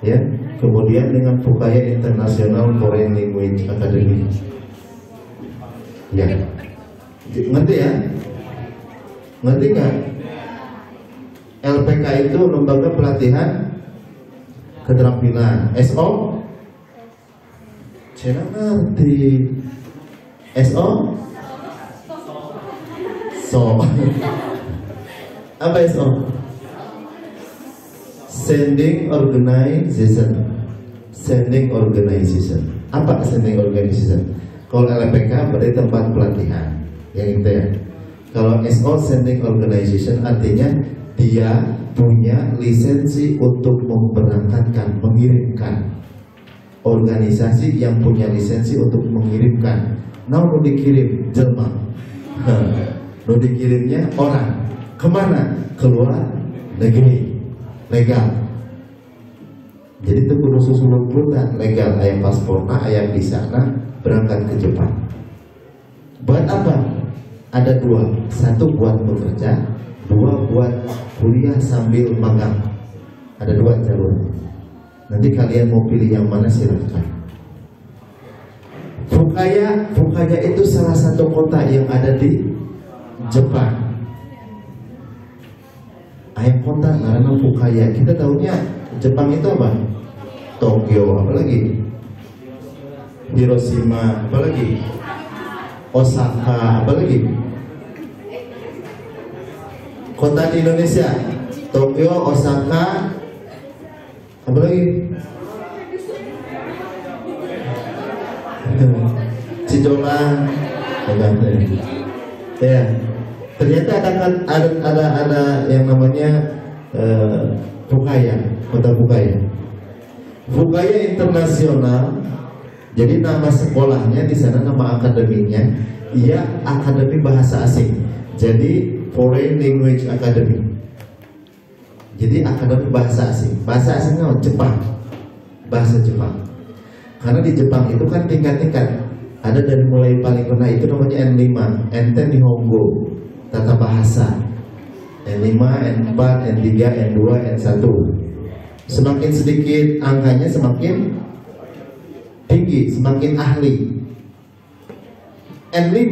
ya. Kemudian dengan Fukaya International Foreign Language Academy. Ya, ngerti ya? Ngerti nggak? LPK itu lembaga pelatihan keterampilan. SO? Saya ngerti. SO? So. Apa SO? Sending Organization. Sending Organization. Apa sending organization? Kalau LPK berarti tempat pelatihan. Yang itu ya. Kalau SO Sending Organization artinya dia punya lisensi untuk memberangkatkan, mengirimkan. Organisasi yang punya lisensi untuk mengirimkan. Nah, mau dikirim jelma. Mau dikirimnya orang. Kemana? Keluar negeri. Legal. Jadi itu kudu susulun puluhan legal. Ayah pasporna, ayah di sana berangkat ke Jepang. Buat apa? Ada dua. Satu buat bekerja, dua buat kuliah sambil magang. Ada dua jalur. Nanti kalian mau pilih yang mana silahkan. Fukaya itu salah satu kota yang ada di Jepang. Ayam kota karena Fukaya. Kita tahunya Jepang itu apa? Tokyo, apalagi Hiroshima, apalagi Osaka, apalagi kota di Indonesia, Tokyo, Osaka, apalagi Cijolang, ya. Ternyata ada yang namanya Fukaya, kota Fukaya. Fukaya Internasional. Jadi nama sekolahnya di sana, nama akademinya, ia Akademi Bahasa Asing. Jadi Foreign Language Academy. Jadi Akademi Bahasa Asing. Bahasa asingnya Jepang, bahasa Jepang. Karena di Jepang itu kan tingkat-tingkat. Ada dari mulai paling rendah itu namanya N5, Enten Nihongo, tata bahasa. N5, N4, N3, N2, N1. Semakin sedikit angkanya semakin tinggi, semakin ahli. N5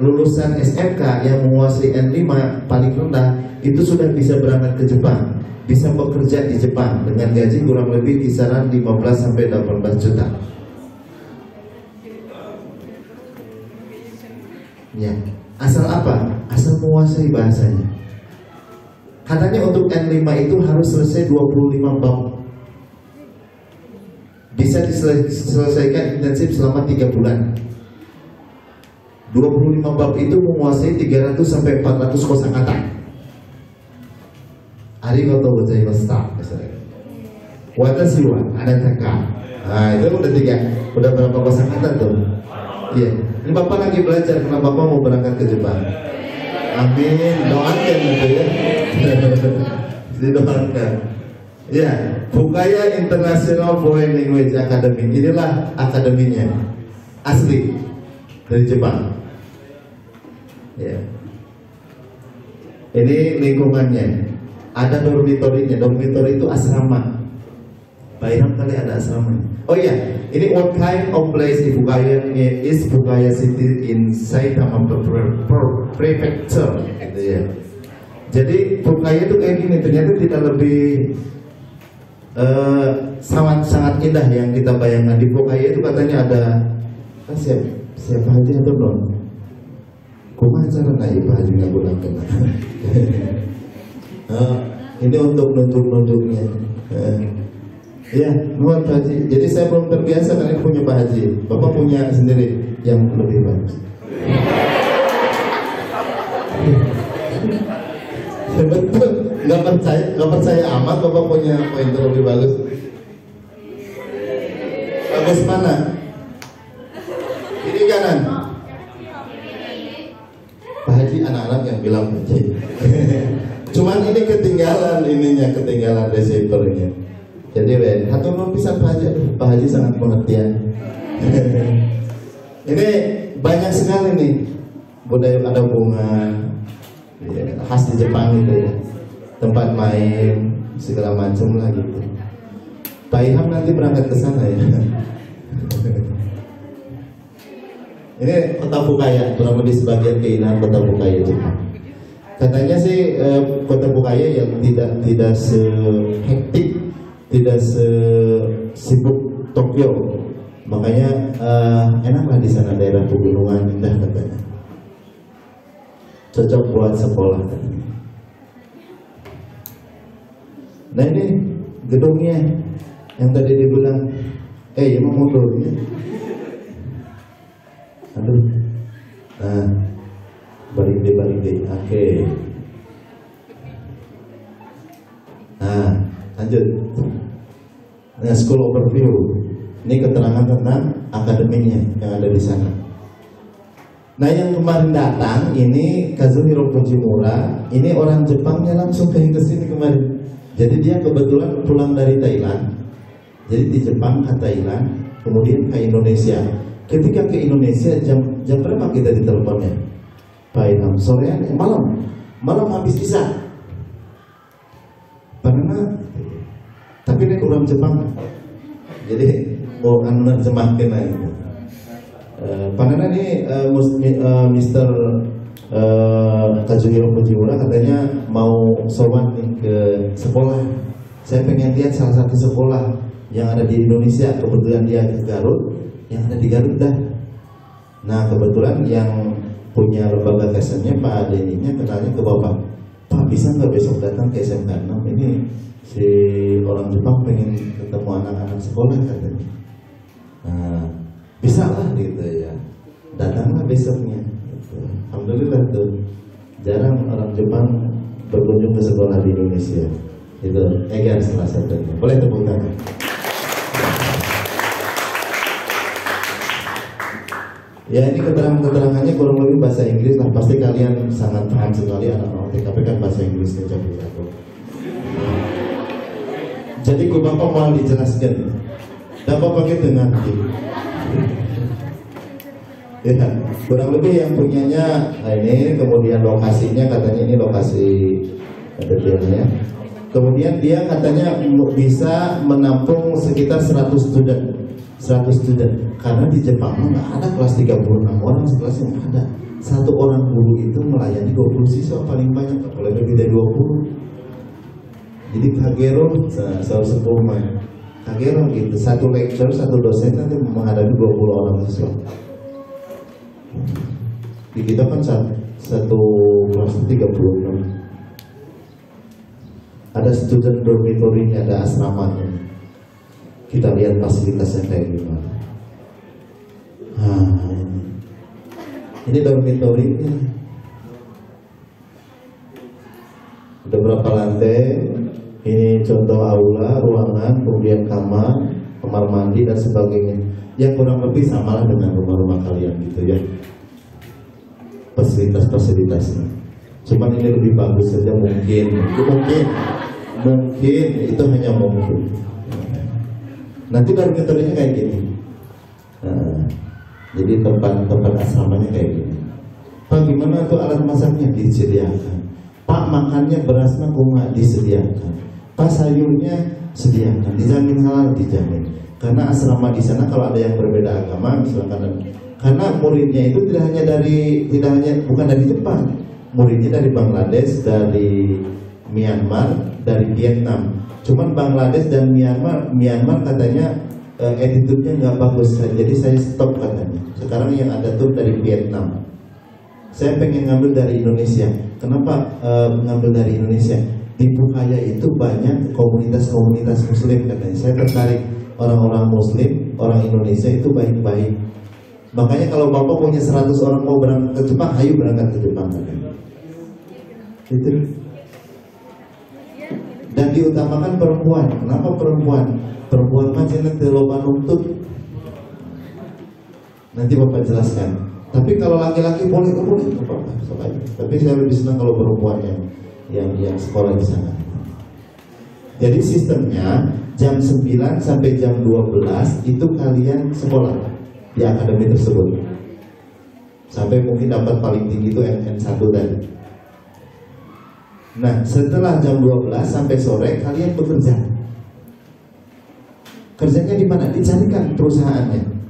lulusan SMK yang menguasai N5 paling rendah itu sudah bisa berangkat ke Jepang, bisa bekerja di Jepang dengan gaji kurang lebih kisaran 15 sampai 18 juta. Ya, asal apa? Asal menguasai bahasanya. Katanya untuk N5 itu harus selesai 25 bab. Bisa diselesaikan intensif selama 3 bulan. 25 bab itu menguasai 300 sampai 400 kosakata. Arigatou gozaimasu misalnya. Watashi wa anataka. Nah, itu udah 3. Udah berapa kosakata tuh? Iya. Ini Bapak lagi belajar karena Bapak mau berangkat ke Jepang. Amin. Doakan gitu ya. Didoakan. Ya, Fukaya International Foreign Language Academy. Inilah akademinya, asli dari Jepang. Ya, ini lingkungannya. Ada dormitorinya. Dormitori itu asrama. Bayram kali ada asrama. Oh iya, ini what kind of place di Fukaya is Fukaya City in Saitama Prefecture, gitu ya. Jadi Fukaya itu kayak gini. Ternyata tidak lebih sangat indah yang kita bayangkan. Di Fukaya itu katanya ada siapa aja itu non. Kumaha cara naik baju nggak boleh kena. Ini untuk nunjuk-nunjuknya. Ya, luar Pak Haji. Jadi saya belum terbiasa karena punya Pak Haji. Bapak punya sendiri yang lebih bagus. Betul, nggak percaya amat Bapak punya pointer lebih bagus. Garis mana? Kiri kanan? Pak Haji, anak-anak yang bilang Pak Haji. Cuman ini ketinggalan reseptornya. Jadi hatur nuhun pisan Pak Haji. Pak Haji sangat pengertian. Ini banyak sekali nih budaya, ada bunga ya, khas di Jepang gitu ya, tempat main segala macam lah gitu. Pak Ilham nanti berangkat ke sana ya. Ini kota Fukaya, kurang lebih sebagian keindahan kota Fukaya Jepang. Katanya sih kota Fukaya yang tidak sehektik, tidak sesibuk Tokyo. Makanya enaklah di sana, daerah pegunungan indah katanya. Cocok buat sekolah katanya. Nah ini gedungnya yang tadi dibilang, ya mau mundurnya. Aduh. Nah, baride. Oke. Nah, lanjut. Nah, school overview. Ini keterangan tentang akademinya yang ada di sana. Nah, yang kemarin datang ini Kazuhiro Fujimura. Ini orang Jepangnya langsung ke sini kemarin. Jadi dia kebetulan pulang dari Thailand. Jadi di Jepang ke Thailand, kemudian ke Indonesia. Ketika ke Indonesia jam berapa kita diteleponnya? Pak Ilham, sorean, malam habis isya. Karena tapi ini orang Jepang. Jadi mau menerjemahkan lah itu. Panana ini Mr. Kazuhiro Fujimura katanya mau sowan nih ke sekolah. Saya pengen lihat salah satu sekolah yang ada di Indonesia. Kebetulan dia ke Garut, yang ada di Garut dah. Nah kebetulan yang punya lembaga kesennya Pak Deninya kenalnya ke Bapak. Pak bisa nggak besok datang ke SMK 6? Ini si orang Jepang pengen ketemu anak-anak sekolah katanya. Nah, bisa lah gitu ya. Datanglah besoknya. Gitu. Alhamdulillah tuh. Jarang orang Jepang berkunjung ke sekolah di Indonesia. Itu Egar salah satunya. Boleh tepuk tangan. Ya ini keterangannya kurang lebih bahasa Inggris lah. Pasti kalian sangat paham sekali anak-anak TKP kan bahasa Inggrisnya jago-jago. Jadi ku Bapak mau dijelaskan. Dapat pakai dengan ya, kurang lebih yang punyanya ini, kemudian lokasinya katanya ini lokasi detailnya. Kemudian dia katanya bisa menampung sekitar 100 student. Karena di Jepang nggak ada kelas 36 orang, sekelasnya nggak ada. Satu orang guru itu melayani 20 siswa paling banyak, kalau lebih dari 20. Jadi kagero, selalu sepuh main. Kagero gitu, satu lecture, satu dosen nanti menghadapi 20 orang siswa. Di kita kan satu kelas 36. Ada student dormitory-nya, ada asramanya. Kita lihat fasilitasnya kayak gimana. Ini dormitory-nya. Ada berapa lantai? Ini contoh aula, ruangan, kemudian kamar mandi dan sebagainya. Yang kurang lebih samalah dengan rumah-rumah kalian gitu ya. Fasilitasnya. Cuman ini lebih bagus saja mungkin itu hanya mungkin. Nanti dormitory-nya kayak gini. Nah, jadi tempat asramanya kayak gini. Pak gimana tuh alat masaknya? Disediakan. Pak makannya berasnya kumaha? Disediakan. Pak sayurnya sediakan. Dijamin halal, dijamin. Karena asrama di sana kalau ada yang berbeda agama, misalkan, karena muridnya itu tidak hanya bukan dari Jepang, muridnya dari Bangladesh, dari Myanmar, dari Vietnam. Cuman Bangladesh dan Myanmar katanya attitude-nya nggak bagus, jadi saya stop katanya. Sekarang yang ada tuh dari Vietnam. Saya pengen ngambil dari Indonesia. Kenapa ngambil dari Indonesia? Di Fukaya itu banyak komunitas Muslim katanya. Saya tertarik orang-orang Muslim, orang Indonesia itu baik-baik. Makanya kalau Bapak punya 100 orang mau berangkat ke Jepang, ayo berangkat ke Jepang katanya. Itu. Dan diutamakan perempuan. Kenapa perempuan? Perempuan macam nanti loba nuntut. Nanti Bapak jelaskan. Tapi kalau laki-laki boleh, boleh, apa-apa, sok aja. Tapi saya lebih senang kalau perempuan yang sekolah di sana. Jadi sistemnya jam 9 sampai jam 12 itu kalian sekolah di akademi tersebut. Sampai mungkin dapat paling tinggi itu N1 tadi. Nah, setelah jam 12 sampai sore kalian bekerja. Kerjanya di mana? Dicarikan perusahaannya.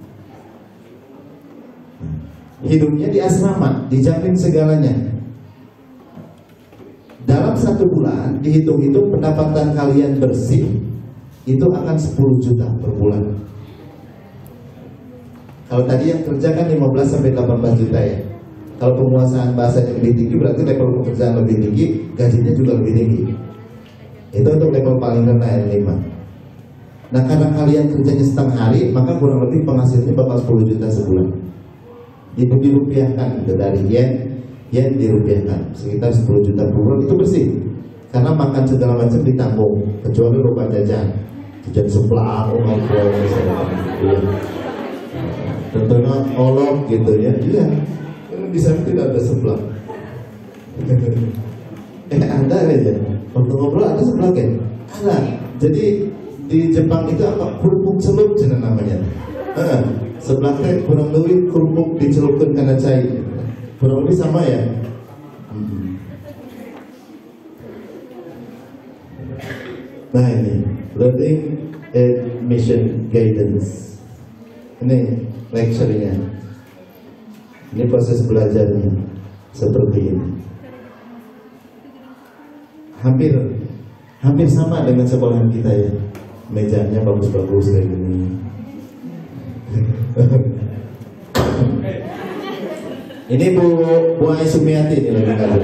Hidupnya di asrama, dijamin segalanya. Dalam 1 bulan dihitung-hitung pendapatan kalian bersih itu akan 10 juta per bulan. Kalau tadi yang kerja kan 15 sampai 18 juta ya. Kalau penguasaan bahasanya lebih tinggi berarti level pekerjaan lebih tinggi, gajinya juga lebih tinggi. Itu untuk level paling rendah N5. Nah, karena kalian kerjanya setengah hari, maka kurang lebih penghasilnya bakal 10 juta sebulan. Itu dirupiahkan dari yen dirupiahkan sekitar 10 juta per bulan, itu bersih. Karena makan segala macam ditanggung, kecuali lupa jajan sebelah, tentunya olok gitu ya. Iya, di sana tidak ada sebelah. Ada aja. Waktu ngobrol ada sebelah kan? Ada. Jadi di Jepang itu apa? Kerupuk celup cina namanya. Sebelah teh kurang lebih kerupuk dicelupkan karena cair. Kurang lebih sama ya. Nah ini learning admission guidance. Ini lecture-nya. Ini proses belajarnya seperti ini. Hampir sama dengan sekolahan kita ya. Mejanya bagus-bagus kayak gini. Ini Bu Ai Sumiati ini lagi ngajar.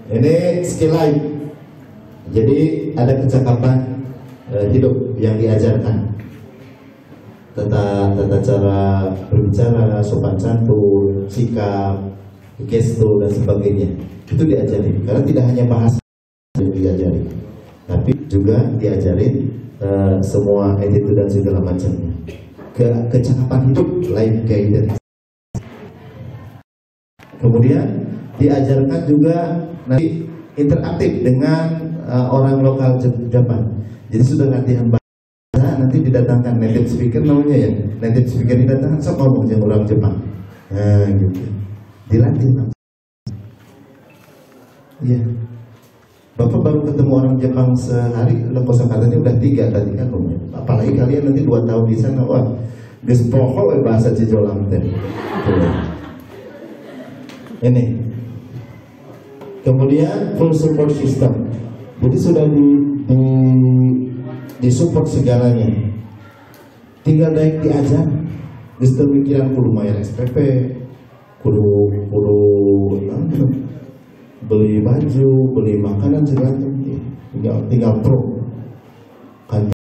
Ini skill life. Jadi ada kecakapan hidup yang diajarkan. Tata cara berbicara, sopan santun, sikap, gesto dan sebagainya. Itu diajari. Karena tidak hanya bahasa yang diajari, tapi juga diajarin semua attitude dan segala macamnya. Kecakapan hidup, life guidance. Kemudian diajarkan juga nanti interaktif dengan orang lokal Jepang. Jadi sudah latihan bahasa, nanti didatangkan native speaker namanya ya. Native speaker didatangkan sok ngomong yang orang Jepang. Nah gitu. Dilatih. Iya. Bapak baru ketemu orang Jepang sehari, udah kosakatanya udah 3 tadi kan. Apalagi kalian nanti 2 tahun di sana, wah, geus pokok bahasa Cijolang tadi. Ini. Kemudian full support system. Jadi sudah di support segalanya. Tinggal naik diajar. Geus pemikiran kudu bayar SPP, kudu beli baju, beli makanan segala macam, tinggal pro.